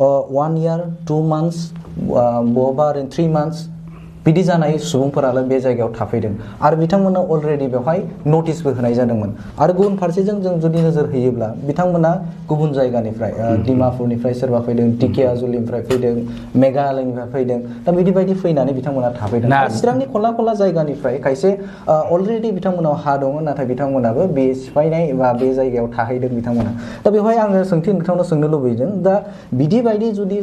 1 year 2 months बबेबा 3 months बिदि जानाय सुबुंफोराल बे जायगायाव थाफैदों आरो बिथांमोना अलरेडि बेवहाय नोटिसबो होनाय जादोंमोन आरो गुबुन फारसेजों जों जुदि नोजोर होयोब्ला बिथांमोना गुबुन जायगानिफ्राय डिमापुरनिफ्राय सोरबा फैदों टिकेआजुलिनिफ्राय फैदों मेघालयनिफ्राय फैदों दा बिदि बायदि फैनानै बिथांमोना थाफैदों चिरांनि खला खला जायगानिफ्राय खायसे अलरेडि बिथांमोनाव हा दङ नाथाय बिथांमोनाबो बे सिफायनाय बा बे जायगायाव थाहैदों बिथांमोना दा बेवहाय आङो सोंथि नोंथांनाव सोंनो लुबैदों दा बिदि बायदि जुदि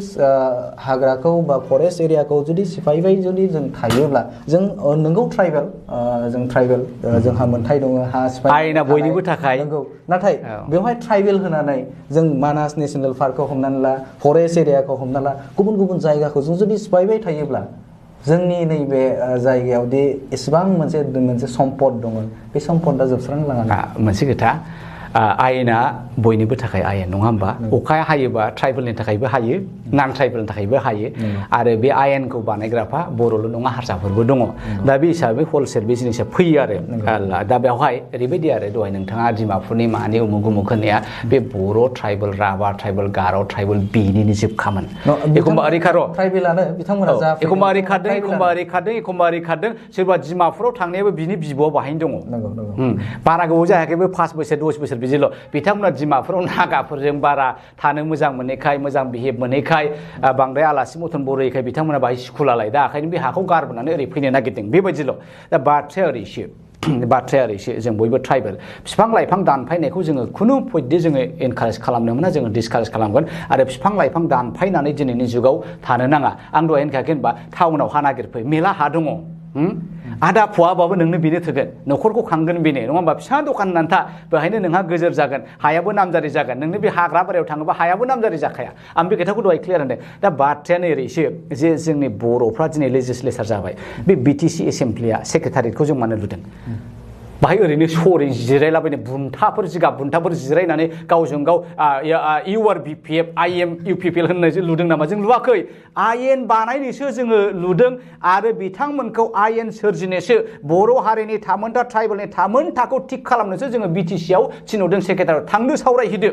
हाग्राखौ बा फरेस्ट एरियाखौ जुदि सिफायबाय जुदि जों थायोब्ला जों नंगौ ट्राइबेल जोंहा मोनथाय दङ हा सिफाय आयेना बयनिबो थाखाय नंगौ नाथाय बेवहाय ट्राइबेल होनानै जों मानास नेशनेल पार्कखौ हमनानै ला फरेस्ट एरियाखौ हमना ला गुबुन गुबुन जायगाखौ जों जुदि सिफायबाय थायोब्ला जोंनि नैबे जायगायाव दि एसेबां मोनसे सम्पद दङ बे सम्पदा जोबस्रांलाङा मोनसे खोथा आयेना बयनिबो थाखाय आयेन नङा होमबा अखाया हायोबा ट्राइबेलनि थाखायबो हायो नन ट्राइबेलनि थाखायबो हायो आरो बे आयेनखौ बानायग्राफा बर'ल' नङा हारसाफोरबो दङ दा बे हिसाबै हलसेल बे जिनिसा फैयो आरो दा बेवहाय ओरैबायदि आरो दहाय नोंथाङा डिमापुरनि मानि उमुग उमुग होननाया बे बर' ट्राइबेल राभा ट्राइबेल गार' ट्राइबेल बेनिनो जोबखामोन एखमबा ओरै खार' ट्राइबेलानो बिथांमोना जा एखमबा ओरै खारदों एखमबा ओरै खारदों एखमबा ओरै खारदों सोरबा डिमापुराव थांनायाबो बिनि बिब'आ बाहायनो दङ बारा गोबाव जायाखैबो 5 बोसोर 10 बोसोर बिदिल' बिथांमोना डिमापुराव नागाफोरजों बारा थानो मोजां मोनैखाय मोजां बिहेभ मोनैखाय बांद्राय आलासि मथन बरैखाय बिथांमोना बाहाय स्कुलालाय दा ओंखायनो बे हाखौ गारबोनानै ओरै फैनो नागिरदों बेबायदिल' दा बाथ्राया ओरैसो जों बयबो ट्राइबेल बिफां लाइफां दानफायनायखौ जोङो खुनु पइन्टै जोङो एनकारेज खालामनो मोना जोङो डिसकारेज खालामगोन आरो बिफां लाइफां दानफायनानै दिनैनि जुगाव थानो नाङा आं दहाय होनखायाखै होनबा टाउनाव हा नागिरफै मेला हा दङ आदा फुवाबाबो नोंनो बेनो थोगोन न'खरखौ खांगोन बेनो नङा होमबा फिसा दखान होननानै था बेहायनो नोंहा गोजोर जागोन हायाबो नामजारि जागोन नोंनो बे हाग्रा बारियाव थाङोबा हायाबो नामजारि जाखाया आं बे खोथाखौ दहाय क्लियार होनदों दा बाथ्रायानो ओरैसो जे जोंनि बर'फ्रा दिनै लेजिस्लेचार जाबाय बे बिटिसि एसेमब्लिया सेक्रेटारियेटखौ जों मानो लुदों बाहाय ओरैनो सरै जिरायलाबायनो बुन्थाफोर जिरायनानै गावजों गाव URBPF IM UPPL होननायसो लुदों नामा जों लुवाखै आयेन बानायनोसो जोङो लुदों आरो बिथांमोनखौ आयेन सोरजिनोसो बर' हारिनि थामोनथा ट्राइबेलनि थामोनथाखौ थिग खालामनोसो जोङो बिटिसिआव थिनहरदों सेक्रेटारियाव थांनो सावरायहैदो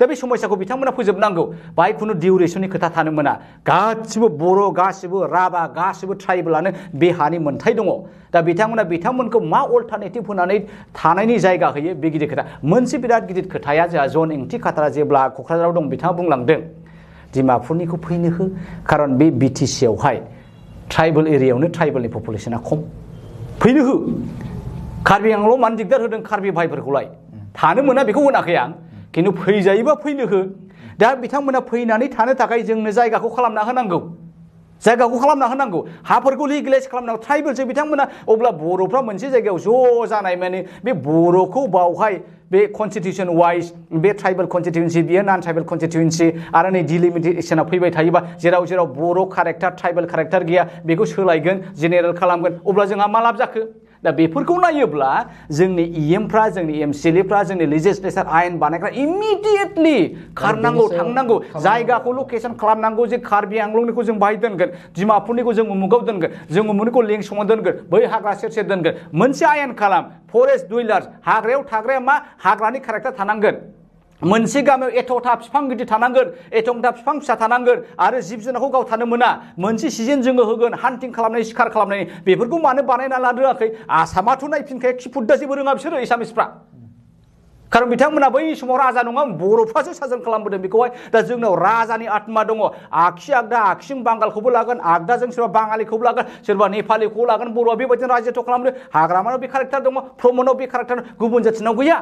दा बे समस्याखौ बिथांमोना फोजोबनांगौ बाहाय खुनु डिउरेसननि खोथा थानो मोना गासिबो बर' गासिबो राभा गासिबो ट्राइबेलानो बे हानि मोन्थाय दङ दा बिथांमोनखौ मा अल्टारनेटिभ होनानै थानायनि जायगा होयो बे गिदिर खोथा मोनसे बिराद गिदिर खोथाया जोंहा जन एंथि खाथारा जेब्ला क'क्राझाराव दं बिथाङा बुंलांदों डिमापुरनिखौ फैनो हो खारन बे बिटिसिआवहाय ट्राइबेल एरियायावनो ट्राइबेलनि पपुलेसना खम फैनो हो कार्बि आंलं मानो दिगदार होदों कार्बि भाइफोरखौलाय थानो मोना बेखौ होनाखै आं खिन्थु फैजायोबा फैनो हो दा बिथांमोना फैनानै थानो थाखाय जोंनो जायगाखौ खालामना होनांगौ हाफोरखौ लिगेलाइज खालामनांगौ ट्राइबेलसो बिथांमोना अब्ला बर'फ्रा मोनसे जायगायाव ज' जानाय माने बे बर'खौ बावहाय बे कनस्टिटिउसन वाइज बे ट्राइबेल कनस्टिटिउन्सि बियो नन ट्राइबेल कनस्टिटिउन्सि आरो नै डिलिमिटेसना फैबाय थायोबा जेराव बर' कारेक्टार ट्राइबेल कारेक्टार गैया बेखौ सोलायगोन जेनेरेल खालामगोन अब्ला जोंहा मा लाब जाखो दा बेफोरखौ नायोब्ला जोंनि इएमफ्रा जोंनि एमसिएलएफ्रा जोंनि लेजिस्लेचार आयेन बानायग्रा इमिडिएटलि खारनांगौ थांनांगौ जायगाखौ लकेसन खालामनांगौ जे कार्बि आंलंनिखौ जों बाहाय दोनगोन डिमापुरनिखौ जों उमुगाव दोनगोन जों उमुगनिखौ लिंसङाव दोनगोन बै हाग्रा सेर दोनगोन मोनसे आयेन खालाम फरेस्ट डुइलार्स हाग्रायाव थाग्राया मा हाग्रानि कारेक्टार थानांगोन मोनसे गामियाव एथ'था बिफां गिदिर थानांगोन एथ'था बिफां फिसा थानांगोन आरो जिब जुनारखौ गावथारनो मोना मोनसे सिजन जोङो होगोन हान्टिं खालामनाय सिखार खालामनाय बेफोरखौ मानो बानायना लानो रोङाखै आसामाथ' नायफिनखाया खिफुद्दा जेबो रोङा बिसोरो एसामिसफ्रा खारन बिथांमोना बै समाव राजा नङा बर'फ्रासो सासन खालामबोदों बेखौहाय दा जोंनाव राजानि आत्मा दङ आगसि आगदा आगसिजों बांगालखौबो लागोन आगदाजों सोरबा बाङालिखौबो लागोन सोरबा नेपालिखौबो लागोन बर'आ बेबायदिनो रायजोथ' खालामदों हाग्रामानाव बे कारेक्टार दङ प्रमनाव बे कारेक्टार गुबुन जाथिनाव गैया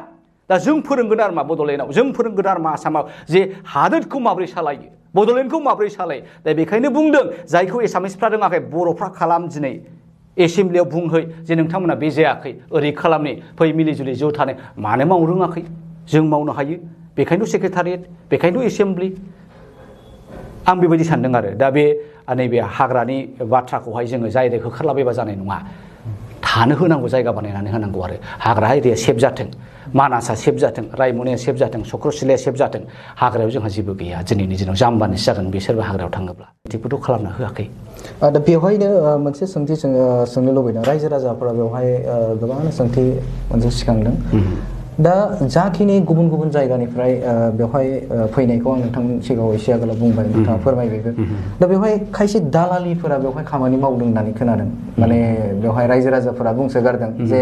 दा जों फोरोंगोन आरो मा बड'लेण्डआव जों फोरोंगोन आरो मा आसामाव जे हादोरखौ माबोरै सालायो बड'लेण्डखौ माबोरै सालायो दा बेखायनो बुंदों जायखौ एसामिसफ्रा रोङाखै बर'फ्रा खालाम दिनै एसेमब्लियाव बुंहै जे नोंथांमोना बे जायाखै ओरै खालामनि फै मिलि जुलि ज' थानो मानो मावनो रोङाखै जों मावनो हायो बेखायनोथ' सेक्रेटारियेट बेखायनोथ' एसेमब्लि आं बेबायदि सानदों आरो दा बे नैबे हाग्रानि बाथ्राखौहाय जोङो जायरेक होखारलाबायबा जानाय नङा थानो होनांगौ जायगा बानायनानै होनांगौ आरो हाग्रा एरिया सेफ जाथों मानासा सेफ जाथों रायमनाया सेफ जाथों चक्रशिलाया सेफ जाथों हाग्रायाव जोंहा जेबो गैया दिनैनि दिनाव जाम्बानिसो जागोन बिसोरबो हाग्रायाव थाङोब्ला बेखौथ' खालामना होआखै दा बेवहायनो मोनसे सोंथि सोंनो लुबैदों रायजो राजाफोरा बेवहाय गोबां सोंथि मोनसे सिखांदों दा जाखिनि गुबुन गुबुन जायगानिफ्राय बेवहाय फैनायखौ आं नोंथांनि सिगाङाव एसे आगोलाव बुंबाय नोंथाङा फोरमायबायबो दा बेवहाय खायसे दालालिफोरा बेवहाय खामानि मावदों होननानै खोनादों माने बेवहाय रायजो राजाफोरा बुंसोगारदों जे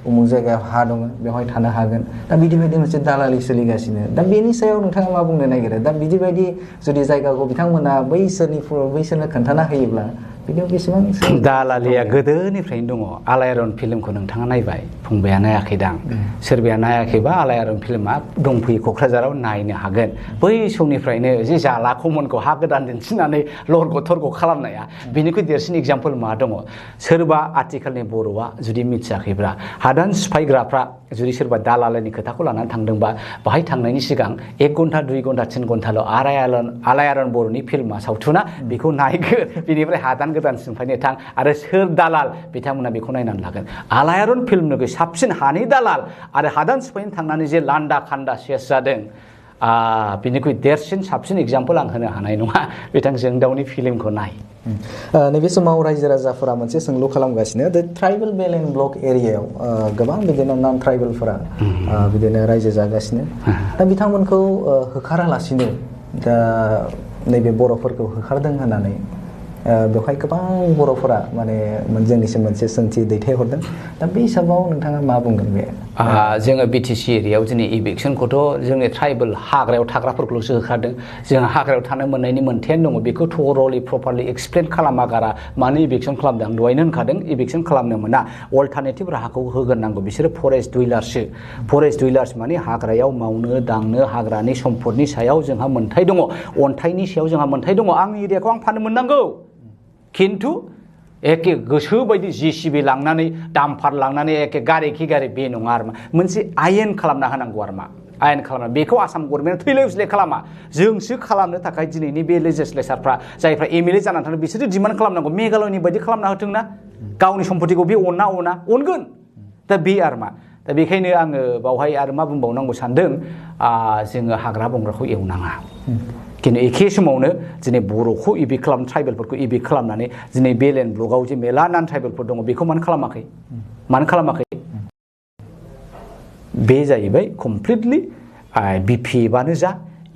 उमुक जायगायाव हा दङ बेवहाय थानो हागोन दा बिदि बायदि मोनसे दालालि सोलिगासिनो दा बेनि सायाव नोंथाङा मा बुंनो नागिरो दा बिदि बायदि जुदि जायगाखौ बिथांमोना बैसोरनो खोन्थाना होयोब्ला बिदियाव बेसेबां दालालिया गोदोनिफ्रायनो दङ आलायारन फिल्मखौ नोंथाङा नायबाय फंबाया नायाखैदां सोरबाया नायाखैबा आलायारन फिल्मा दंफैयो क'क्राझाराव नायनो हागोन बै समनिफ्रायनो जे जाला कमनखौ हा गोदान दिन्थिनानै लरग' थरग' खालामनाया बेनिख्रुइ देरसिन एग्जाम्पल मा दङ सोरबा आथिखालनि बर'आ जुदि मिथियाखैब्ला हादान सिफायग्राफ्रा जुदि सोरबा दालालिनि खोथाखौ लानानै थांदोंबा बाहाय थांनायनि सिगां 1 घन्टा 2 घन्टा 3 घन्टाल' आलायारन बर'नि फिल्मा सावथुना बेखौ नायगोन बेनिफ्राय हादान गोदान सिमफायनो थां आरो सोर दालाल बिथांमोना बेखौ नायनानै लागोन आलायारन फिल्मनिख्रुइ साबसिन हानि दालाल आरो हादान सिफायनो थांनानै जे लान्दा खान्दा सेस जादों बिनिख्रुइ देरसिन साबसिन एग्जाम्पल आं होनो हानाय नङा बिथां जोंदावनि फिल्मखौ नाय नैबे समाव रायजो राजाफोरा मोनसे सोंलु खालामगासिनो दा ट्राइबेल बेल एन्ड ब्लक एरियायाव गोबां बिदिनो नन ट्राइबेलफोरा बिदिनो रायजो जागासिनो दा बिथांमोनखौ होखारालासिनो दा नैबे बर'फोरखौ होखारदों होननानै बेवहाय गोबां बर'फोरा माने जोंनिसिम मोनसे सोंथि दैथायहरदों दा बे हिसाबाव नोंथाङा मा बुंगोन बे जोङो बिटिसि एरियायाव दिनै इभिक्सनखौथ' जोंनि ट्राइबेल हाग्रायाव थाग्राफोरखौल'सो होखारदों जोंहा हाग्रायाव थानो मोननायनि मोन्थायानो दङ बेखौ थरलि प्रपारलि एक्सप्लेन खालामा गारा मानो इभिक्सन खालामदों आं दहायनो होनखादों इभिक्सन खालामनो मोना अल्टारनेटिभ राहाखौ होग्रोनांगौ बिसोरो फरेस्ट दुइलार्स माने हाग्रायाव मावनो दांनो हाग्रानि सम्पदनि सायाव जोंहा मोन्थाय दङ अन्थाइनि सायाव जोंहा मोन्थाय दङ आंनि एरियाखौ आं फाननो मोननांगौ खिन्थु एखे गोसो बायदि जिसिबि लांनानै दामफार लांनानै एखे गारि बे नङा आरो मा मोनसे आयेन खालामना होनांगौ आरो मा आयेन खालामना बेखौ आसाम गभर्नमेन्टआ थैले बिले खालामा जोंसो खालामनो थाखाय दिनैनि बे लेजिस्लेचारफ्रा जायफ्रा एमएलए जानानै थाङो बिसोरो डिमान्ड खालामनांगौ मेघालयनि बायदि खालामना होथोंना गावनि सम्पतिखौ बे अनगोन दा बे आरो मा दा बेखायनो आङो बावहाय आरो मा बुंबावनांगौ सानदों जोङो हाग्रा बंग्राखौ एवनाङा खिन्थु एखे समावनो दिनै बर'खौ इभिक खालाम ट्राइबेलफोरखौ इभिक खालामनानै दिनै बेल एन्ड ब्लकआव जे मेला नान ट्राइबेलफोर दङ बेखौ मानो खालामाखै बे जाहैबाय कमप्लिटलि बिपिएफआनो जा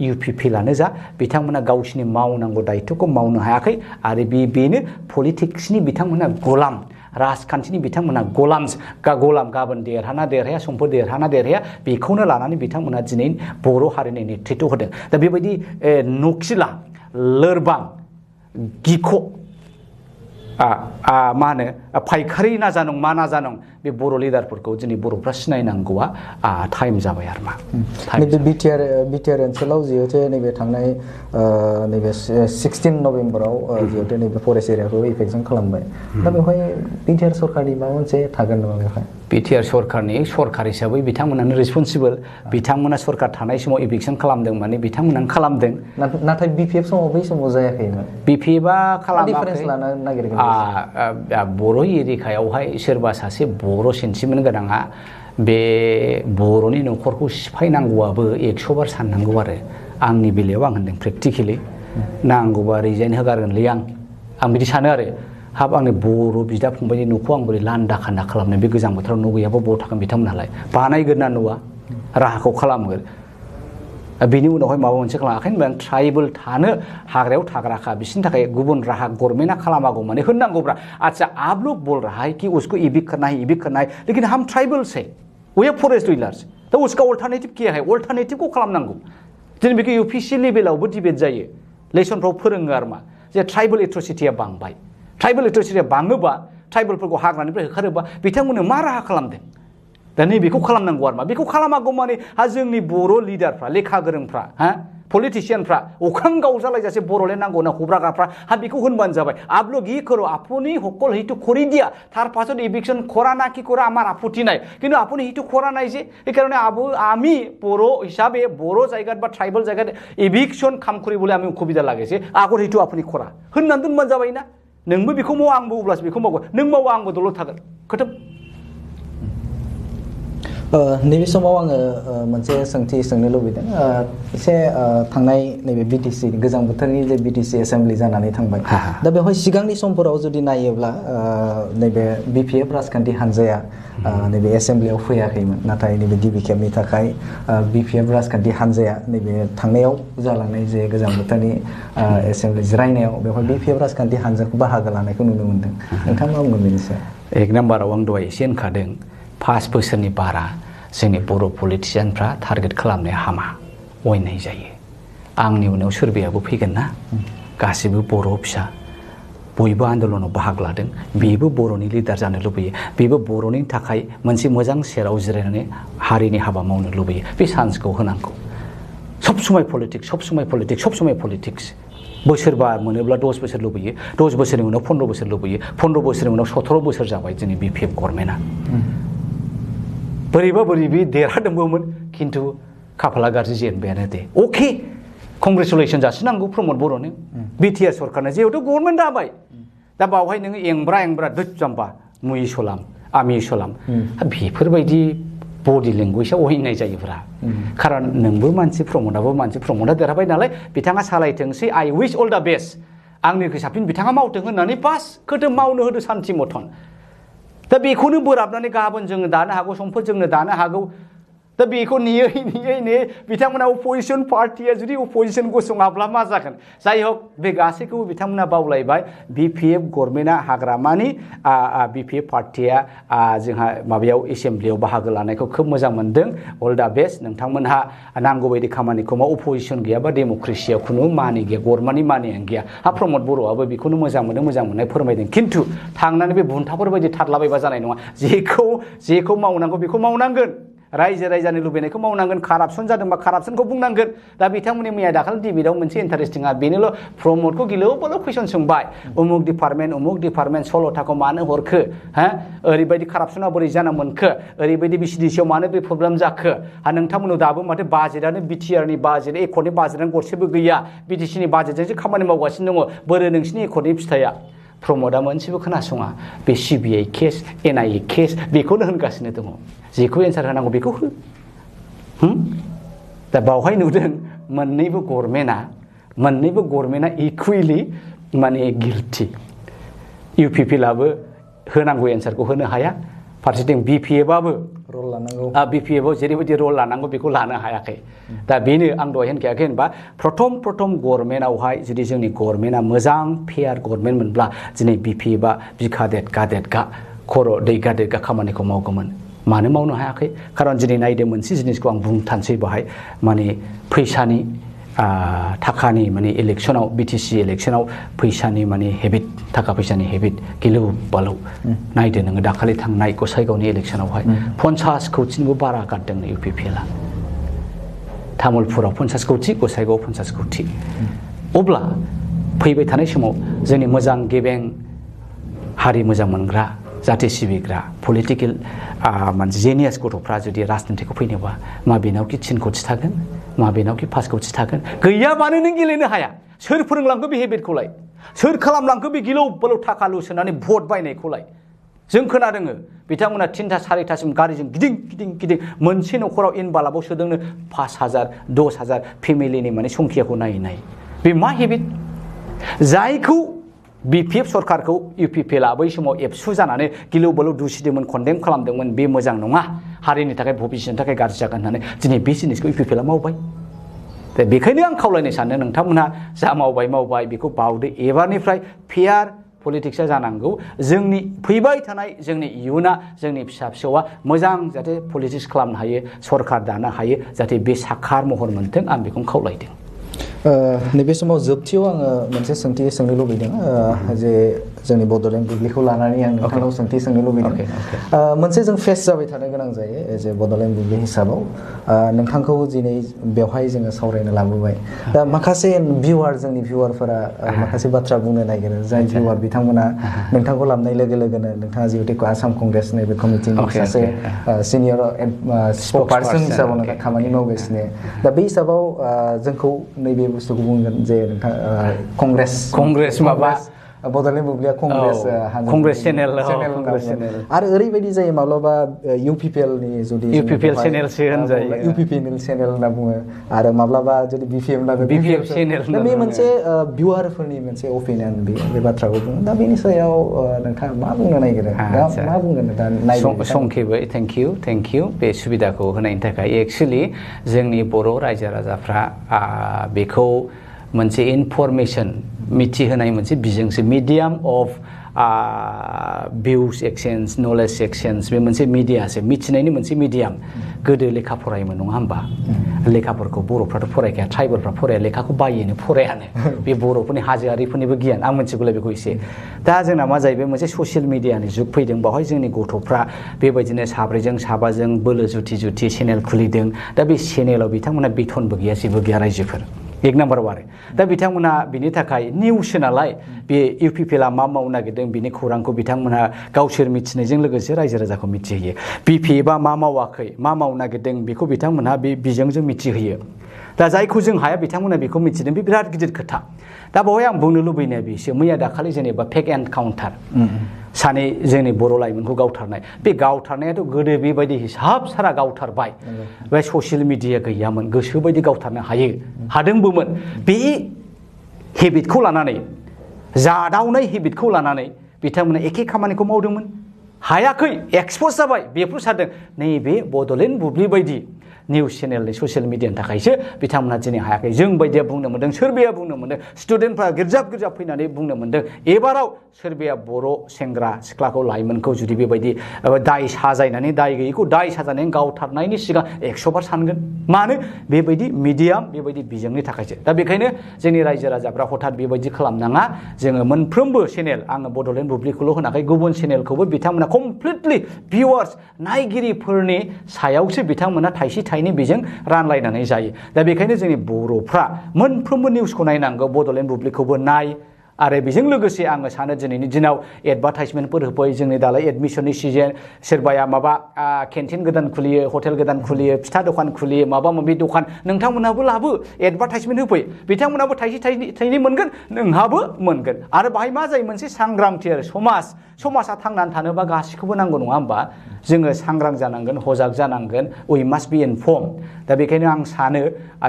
इउपिपिएलआनो जा बिथांमोना गावसिनि मावनांगौ दायित्वखौ मावनो हायाखै आरो बेनो पलिटिक्सनि बिथांमोना गलाम राजखान्थिनि बिथांमोना गलाम गाबोन देरहाना देरहाया समफोर देरहाना देरहाया बेखौनो लानानै बिथांमोना दिनै बर' हारिनि नेतृत्व होदों दा बेबायदि नखिला लोरबां गिख' मा होनो फायखारि नाजानं मा नाजानं बे बर' लिडारफोरखौ दिनै बर'फ्रा सिनायनांगौआ टाइम जाबाय आरो मा नैबे बिटिआर ओनसोलाव जिहेतु नैबे थांनाय नैबे 16 नभेम्बराव जिहेतु नैबे फरेस्ट एरियाखौ इफेक्सन खालामबाय दा बेवहाय बिटिआर सरकारनि माबा मोनसे थागोन नामा बेवहाय बिटिआर सरकारनि सरकार हिसाबै बिथांमोनानो रिसपन्सिबोल बिथांमोना सरकार थानाय समाव इभिक्सन खालामदों माने बिथांमोनानो खालामदों नाथाय बिपिएफ समाव बै समाव जायाखैमोन बिपिएफआ खालामाखै डिफारेन्स लानो नागिरगोन बर' एरिकायावहाय सोरबा सासे बर' सेन्टिमेन्ट गोनाङा बे बर'नि न'खरखौ सिफायनांगौआबो 100 बार साननांगौ आरो आंनि बेलायाव आं होनदों प्रेक्टिकेलि नांगौबा रिजाइन होगारगोनलै आं बिदि सानो आरो हाब आंनि बर' बिदा फंबायनि न'खौ आं बोरै लान्दा खान्दा खालामनो बे गोजां बोथोराव न' गैयाबा बबाव थागोन बिथांमोनहालाय बानायगोन ना न'आ राहाखौ खालामगोन बेनि उनावहाय माबा मोनसे खालामाखै होनबा ट्राइबेल थानो हाग्रायाव थाग्राखा बिसोरनि थाखाय गुबुन राहा गभर्नमेन्टआ खालामागौ माने होननांगौब्रा अच्छा आप लोग बोल रहा है कि उसको इविक करना है लेकिन हम ट्राइबल्स है वी आर फॉरेस्ट डुइलार्स तो उसका अल्टरनेटिव क्या है अल्टरनेटिवखौ खालामनांगौ दिनै बेखौ इउपिसि लेभेलावबो डिबेट जायो लेसनफ्राव फोरोङो आरो मा जे ट्राइबेल एट्रसिटिया बांबाय ट्राइबेल एट्रसिटिया बाङोबा ट्राइबेलफोरखौ हाग्रानिफ्राय होखारोबा बिथांमोननो मा राहा खालामदों दा नैबेखौ खालामनांगौ आरो मा बेखौ खालामागौ माने जोंनि बर' लिडारफ्रा लेखा गोरोंफ्रा पलिटिशियानफ्रा अखां गावजालायजासे बर'लेण्ड नांगौ ना हब्राग्राफ्रा बेखौ होनबानो जाबाय आप लोग ये करो আপনি সকল হিটো কৰি দিয়া তার পাছত ইভিকশন করা না কি করা আমার আপত্তি নাই কিন্তু আপনি হিটো করা নাই যে এই কারণে আমি বড় হিসাবে বড় জায়গাত বা ট্রাইবেল জায়গাত ইভিকশন কাম কৰিবলৈ আমি অসুবিধা লাগেছে আগৰ হিটো আপনি করা होननानै दोनबानो जाबाय ना नोंबो बेखौ माव आंबो अब्लासो बेखौ मावगोन नों मावा आंबो दलद थागोन खोथोब नैबे समाव आङो मोनसे सोंथि सोंनो लुबैदों एसे थांनाय नैबे बिटिसि गोजां बोथोरनि जे बिटिसि एसेम्बलि जानानै थांबाय दा बेवहाय सिगांनि समफोराव जुदि नायोब्ला नैबे बिपिएफ राजखान्थि हान्जाया नैबे एसेम्बलियाव फैयाखैमोन नाथाय नैबे गिबि खेबनि थाखाय बिपिएफ राजखान्थि हान्जाया नैबे थांनायाव जालांनाय जे गोजां बोथोरनि एसेम्बलि जिरायनायाव बेवहाय बिपिएफ राजखान्थि हान्जाखौ बाहागो लानायखौ नुनो मोन्दों नोंथाङा मा बुंगोन बेनि सायाव? एक नाम्बाराव आं दहाय एसे होनखादों 5 बोसोरनि बारा जोंनि बर' पलिटिसियानफ्रा टारगेट खालामनाया हामा अयनाय जायो आंनि उनाव सोरबायाबो फैगोन ना गासिबो बर' फिसा बयबो आन्दलनाव बाहागो लादों बेबो बर'नि लिडार जानो लुबैयो बेबो बर'नि थाखाय मोनसे मोजां सेराव जिरायनानै हारिनि हाबा मावनो लुबैयो बे चान्सखौ होनांगौ सब समय पलिटिक्स बोसोरबा मोनोब्ला 10 बोसोर लुबैयो 10 बोसोरनि उनाव 15 बोसोर लुबैयो 15 बोसोरनि उनाव 17 बोसोर जाबाय जोंनि बिपिएफ गभर्नमेन्टआ बोरैबा देरहादोंबोमोन खिन्थु खाफाला गाज्रि जेनबायानो दे अके कंग्रेचुलेसन जासिनांगौ प्रमद बर'नो बिटिआर सरकारनो जिहेतु गभर्नमेन्ट जाबाय दा बावहाय नोङो एंब्रा दोद जाम्बा मुइ सलाम आमि सलाम बेफोरबायदि बडि लेंगुवेजआ अहिनाय जायोब्रा खारन नोंबो मानसि प्रमदाबो मानसि प्रमदा देरहाबाय नालाय बिथाङा सालायथोंसै आइ उइस अल दा बेस्ट आंनिख्रुइ साबसिन बिथाङा मावथों होननानै बास खोथो मावनो होदो सान्थि मथन दा बेखौनो बोराबनानै गाबोन जोङो दानो हागौ समफोर जोंनो दानो हागौ दा बेखौ नेयै बिथांमोना अपोजिशन पार्टिया जुदि अपोजिशन गसङाब्ला मा जागोन जाय हक बे गासैखौबो बिथांमोना बावलायबाय बिपिएफ गभर्नमेन्टआ हाग्रामानि बिपिएफ पार्टिया जोंहा माबायाव एसेम्बलियाव बाहागो लानायखौ खोब मोजां मोनदों अल दा बेस्ट नोंथांमोनहा नांगौ बायदि खामानिखौ माव अपोजिशन गैयाबा डेम'क्रेसियाव खुनु मानि गैया गभर्नमेन्टनि मानियानो गैया प्रमद बर'आबो बेखौनो मोजां मोननाय फोरमायदों खिन्थु थांनानै बे बुन्थाफोर बायदि थादलाबायबा जानाय नङा जेखौ मावनांगौ बेखौ मावनांगोन रायजो राजानि लुबैनायखौ मावनांगोन कारापसन जादोंबा कारापसनखौ बुंनांगोन दा बिथांमोननि मैया दाखालि डिबेटआव मोनसे इन्टारेस्टिंआ बेनोल' प्रमदखौ गिलौबाल' कुइसन सोंबाय उमुक डिपार्टमेन्ट सल'थाखौ मानो हरखो ओरैबायदि कारापसना बोरै जाना मोनखो ओरैबायदि बिसिडिसिआव मानो बे प्रब्लेम जाखो नोंथांमोनाव दाबो माथो बाजेटआनो बिटिआरनि बाजेट एकरनि बाजेटआनो गरसेबो गैया बिटिसिनि बाजेटजोंसो खामानि मावगासिनो दङ बोरो नोंसिनि एकरनि फिथाइया प्रमदआ मोनसेबो खोनासङा बे सिबिआइ केस एनआइए केस बेखौनो होनगासिनो दङ जेखौ एन्सार होनांगौ बेखौ हो दा बावहाय नुदों मोननैबो गभर्नमेन्टआ इकुवेलि माने गिल्टि इउपिपिएलआबो होनांगौ एन्सारखौ होनो हाया फारसेथिं बिपिएफआबो रल लानांगौ बिपिएफआव जेरैबायदि रल लानांगौ बेखौ लानो हायाखै दा बेनो आं दहाय होनखायाखै होनबा प्रथम गभर्नमेन्टआवहाय जुदि जोंनि गभर्नमेन्टआ मोजां फेयार गभर्नमेन्ट मोनब्ला दिनै बिपिएफआ बिखा देदगा खर' दैगा देदगा खामानिखौ मावगौमोन मानो मावनो हायाखै खारन दिनै नायदो मोनसे जिनिसखौ आं बुंथानसै बाहाय माने फैसानि थाखानि माने इलेक्सनाव बिटिसि इलेक्सनाव फैसानि माने हेबिट थाखा फैसानि हेबिट गिलौ बालौ नायदो नोङो दाखालि थांनाय गसाइगावनि इलेक्सनावहाय 50 कौटिनिबो बारा गारदों इउपिपिएलआ तामुलपुराव 50 कौटि गसाइगावआव 50 कौटि अब्ला फैबाय थानाय समाव जोंनि मोजां गेबें हारि मोजां मोनग्रा जाथि सिबिग्रा पलिटिकेल मानसि जेनियास गथ'फ्रा जुदि राजनितिखौ फैनोबा माबेनाव कि 3 कौटि थागोन माबेनाव कि 5 कौटि थागोन गैयाबानो नों गेलेनो हाया सोर फोरोंलांखो बे हेबिटखौलाय सोर खालामलांखो बे गिलौ बालौ थाखा लुसोनानै भट बायनायखौलाय जों खोनादों बिथांमोना 3टा 4टासिम गारिजों गिदिं मोनसे न'खराव इनबालाबाव सोदोंनो 5,000 10,000 फेमिलिनि माने संख्याखौ नायै बे मा हेबिट जायखौ बिपिएफ सरकारखौ इउपिपिएलआ बै समाव एबसु जानानै गिलौ बालौ दुसिदोंमोन कन्डेम खालामदोंमोन बे मोजां नङा हारिनि थाखाय भबिष्यनि थाखाय गाज्रि जागोन होननानै दिनै बे जिनिसखौ इउपिपिएलआ मावबाय दा बेखायनो आं खावलायनो सानो नोंथांमोनहा जा मावबाय बेखौ बावदो एबारनिफ्राय फेयार पलिटिक्सआ जानांगौ जोंनि फैबाय थानाय जोंनि इयुना जोंनि फिसा फिसौआ मोजां जाहाथे पलिटिक्स खालामनो हायो सरकार दानो हायो जाहाथे बे साखार महर मोनथों आं बेखौनो खावलायदों नैबे समाव जोबथियाव आङो मोनसे सोंथि सोंनो लुबैदों जे जोंनि बड'लेण्ड बुब्लिखौ लानानै आं नोंथांनाव सोंथि सोंनो लुबैदों मोनसे जों फेस जाबाय थानो गोनां जायो जे बड'लेण्ड बुब्लि हिसाबाव नोंथांखौ दिनै बेवहाय जोङो सावरायनो लाबोबाय दा माखासे जोंनि भिउवारफोरा माखासे बाथ्रा बुंनो नागिरो जाय भिउवार बिथांमोना नोंथांखौ लाबनाय लोगो लोगोनो नोंथाङा जिहेतु आसाम कंग्रेस नैबे कमिटिनि सासे सिनियर पार्सन हिसाबाव नोंथाङा खामानि मावगासिनो दा बे हिसाबाव जोंखौ नैबे बुस्थुखौ बुंगोन जे नोंथाङा कंग्रेस बड'लेण्ड बुब्लिया कंग्रेस चेनेल आरो ओरैबायदि जायो माब्लाबा UPPL नि जुदि UPPL चेनेलसो होनजायो UPPL चेनेल होनना बुङो आरो माब्लाबा जुदि BPM होनना BPM चेनेल दा बे मोनसे भिउआरफोरनि मोनसे अपिनियन बे बाथ्राखौ बुङो दा बेनि सायाव नोंथाङा मा बुंनो नागिरो मा बुंगोन दा संखेबै थेंक इउ बे सुबिदाखौ होनायनि थाखाय एक्चुअली जोंनि बर' रायजो राजाफ्रा बेखौ मोनसे इनफरमेशन मिथिहोनाय मोनसे बिजोंसो medium of views exchange knowledge exchange बे मोनसे मिडियासो मिथिनायनि मोनसे मिडियाम गोदो लेखा फरायोमोन नङा होमबा लेखाफोरखौ बर'फ्राथ' फरायखाया ट्राइबेलफ्रा फराया लेखाखौ बायोनो फरायानो बे बर'फोरनि हाजोआरिफोरनिबो गियान आं मिथिगौलाय बेखौ एसे दा जोंना मा जाहैबाय मोनसे ससियेल मिडियानि जुग फैदों बावहाय जोंनि गथ'फ्रा बेबायदिनो साब्रैजों साबाजों बोलो जुथि चेनेल खुलिदों दा बे चेनेलाव बिथांमोना बेथनबो गैया जेबो गैया रायजोफोर एक नाम्बाराव आरो दा बिथांमोना बिनि थाखाय निउसो नालाय बे UPPLआ मा मावनो नागिरदों बिनि खौरांखौ बिथांमोना गावसोर मिथिनायजों लोगोसे रायजो राजाखौ मिथिहोयो BPFआ मा मावाखै मा मावनो नागिरदों बेखौ बिथांमोनहा बे बिजोंजों मिथिहोयो दा जायखौ जों हाया बिथांमोना बेखौ मिथिदों बे बिराद गिदिर खोथा दा बेवहाय आं बुंनो लुबैनाया बेसो मैया दाखालि जेनेबा फेक एनकाउन्टार सानै जोंनि बर' लाइमोनखौ गावथारनाय बे गावथारनायाथ' गोदो बेबायदि हिसाब सारा गावथारबाय बे ससियेल मिडिया गैयामोन गोसोबायदि गावथारनो हादोंबोमोन बे हेबिटखौ लानानै जादावनाय हेबिटखौ लानानै बिथांमोना एखे खामानिखौ मावदोंमोन हायाखै एक्सप'ज जाबाय बेफोर सारदों नैबे बड'लेण्ड बुब्लि बायदि निउस चेनेलनि ससियेल मिडियानि थाखायसो बिथांमोना दिनै हायाखै जों बायदिया बुंनो मोन्दों सोरबाया बुंनो मोन्दों स्टुडेन्टफ्रा गिर्जाब फैनानै बुंनो मोन्दों एबाराव सोरबाया बर' सेंग्रा सिख्लाखौ लाइमोनखौ जुदि बेबायदि दाय साजायनानै दाय गैयैखौ दाय साजायनानै गावथारनायनि सिगां 100 बार सानगोन मानो बेबायदि मिडियाम बेबायदि बिजोंनि थाखायसो दा बेखायनो जोंनि रायजो राजाफ्रा हथात बेबायदि खालामनाङा जोङो मोनफ्रोमबो चेनेल आङो बड'लेण्ड बुब्लिखौल' होनाखै गुबुन चेनेलखौबो बिथांमोना कमप्लिटलि भिउवार्स नायगिरिफोरनि सायावसो बिथांमोना थाइसे थाइनै बेजों रानलायनानै जायो दा बेखायनो जोंनि बर'फ्रा मोनफ्रोमबो निउसखौ नायनांगौ बड'लेण्ड बुब्लिखौबो नाय आरो बेजों लोगोसे आङो सानो दिनैनि दिनाव एडभार्टाइजमेन्टफोर होफै जोंनि दालाय एडमिसननि सिजन सोरबाया माबा केन्टिन गोदान खुलियो हटेल गोदान खुलियो फिथा दखान खुलियो माबा माबि दखान नोंथांमोनहाबो लाबो एडभार्टाइजमेन्ट होफै बिथांमोनहाबो थाइसे थाइनै मोनगोन नोंहाबो मोनगोन आरो बाहाय मा जायो मोनसे सांग्रांथि आरो समाजा थांनानै थानोबा गासिखौबो नांगौ नङा होमबा जोङो सांग्रां जानांगोन हजाग जानांगोन वी मास्ट बी इनफर्म दा बेखायनो आं सानो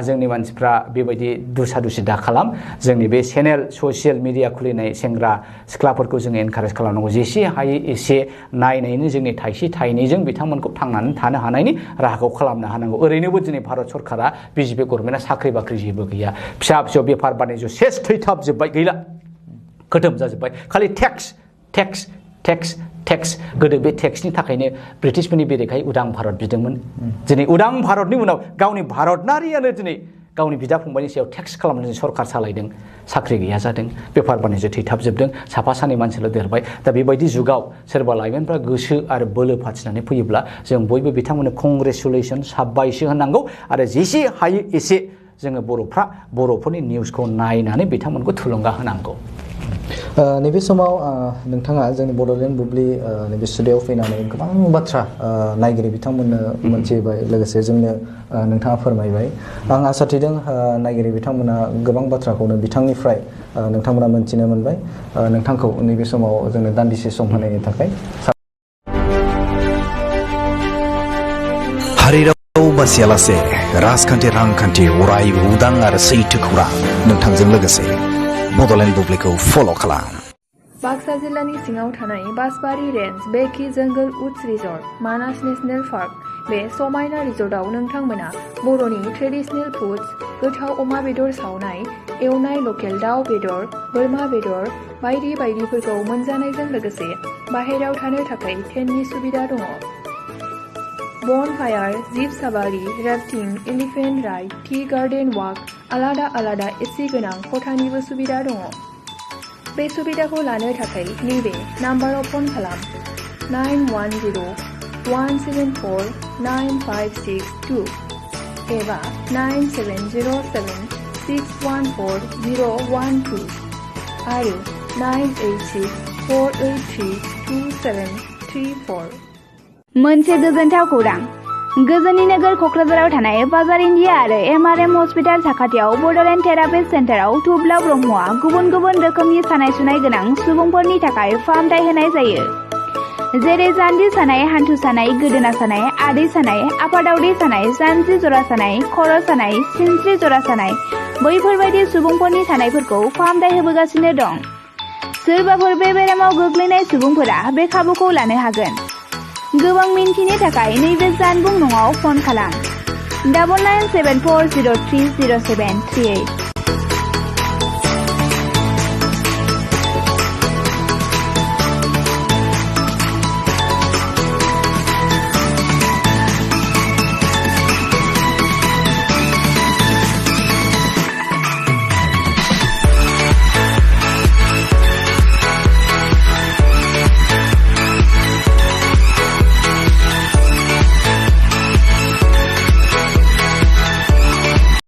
जोंनि मानसिफ्रा बेबायदि दुसा दा खालाम जोंनि बे चेनेल ससियेल मिडिया खुलिनाय सेंग्रा सिख्लाफोरखौ जोङो एनकारेज खालामनांगौ जेसे हायो एसे नायनायनि जोंनि थाइसे थाइनैजों बिथांमोनखौ थांनानै थानो हानायनि राहाखौ खालामनो हानांगौ ओरैनोबो दिनै भारत सरकारा बिजेपि गभर्नमेन्टआ साख्रि बाख्रि जेबो गैया फिसा फिसौ बेफार बानिज्य सेस थैथाबजोब्बाय गैला खोथोम जाजोब्बाय खालि टेक्स गोदो बे टेक्सनि थाखायनो ब्रिटिशफोरनि बेरेखायै उदां भारत बिदोंमोन दिनै उदां भारतनि उनाव गावनि भारतनारियानो दिनै गावनि बिदा फंबायनि सायाव टेक्स खालामनानै सरकार सालायदों साख्रि गैया जादों बेफार बानिज्य थैथाबजोबदों साफा सानै मानसिल' देरबाय दा बेबायदि जुगाव सोरबा लाइमोनफ्रा गोसो आरो बोलो फाथिनानै फैयोब्ला जों बयबो बिथांमोननो कंग्रेसुलेसन साबायसो होनांगौ आरो जेसे हायो एसे जोङो बर'फोरनि निउसखौ नायनानै बिथांमोनखौ थुलुंगा होनांगौ नैबे समाव नोंथाङा जोंनि बड'लेण्ड बुब्लि नैबे स्टुडिय'आव फैनानै गोबां बाथ्रा नायगिरि बिथांमोननो मोनथिबाय लोगोसे जोंनो नोंथाङा फोरमायबाय आं आसा थिदों नायगिरि बिथांमोना गोबां बाथ्राखौनो बिथांनिफ्राय नोंथांमोना मोनथिनो मोनबाय नोंथांखौ नैबे समाव जोंनो दान्दिसे सम होनायनि थाखाय हारिराव बासियालासे राजखान्थि रांखान्थि अरायबो उदां आरो सैथो खौरां नोंथांजों लोगोसे बड'लेण्ड बुब्लिखौ फल' खालाम बाक्सा जिल्लानि सिङाव थानाय बासबारि रेन्ज बेकि जंगल उड्स रिजर्ट मानास नेशनेल पार्क बे समायना रिजर्टआव नोंथांमोना बर'नि ट्रेडिशनेल फुड्स गोथाव अमा बेदर सावनाय एवनाय लकेल दाउ बेदर बोरमा बेदर बायदि बायदिफोरखौ मोनजानायजों लोगोसे बाहेरायाव थानो थाखाय टेन्टनि सुबिदा दङ bonfire jeep safari rafting elephant ride tea garden walk आलादा एसि गोनां खथानिबो सुबिदा दङ बे सुबिदाखौ लानो थाखाय नैबे नाम्बाराव फन खालाम 9104974956 एबा 9707614012 आरो 98648327334 मोनसे गोजोनथाव खौरां गोजोननि नोगोर क'क्राझाराव थानाय बाजार इन्डिया आरो MRM हस्पिटाल साखाथियाव बड'लेण्ड थेरापिस्ट सेन्टाराव थुब्ला ब्रह्मआ गुबुन गुबुन रोखोमनि सानाय सुनाय गोनां सुबुंफोरनि थाखाय फाहामथाय होनाय जायो। जेरै जान्जि सानाय, हान्थु सानाय, गोदोना सानाय, आदै सानाय, आफादावदै सानाय, जानजि जरा सानाय, खर' सानाय, सिनस्रि जरा सानाय बैफोरबायदि सुबुंफोरनि सानायफोरखौ फाहामथाय होबोगासिनो दं। सोरबाफोर बे बेरामाव गोग्लैनाय सुबुंफोरा बे खाबुखौ लानो हागोन। गोबां मिन्थिनो थाखाय नैबे जानबुं नङाव फन खालाम 9974030738।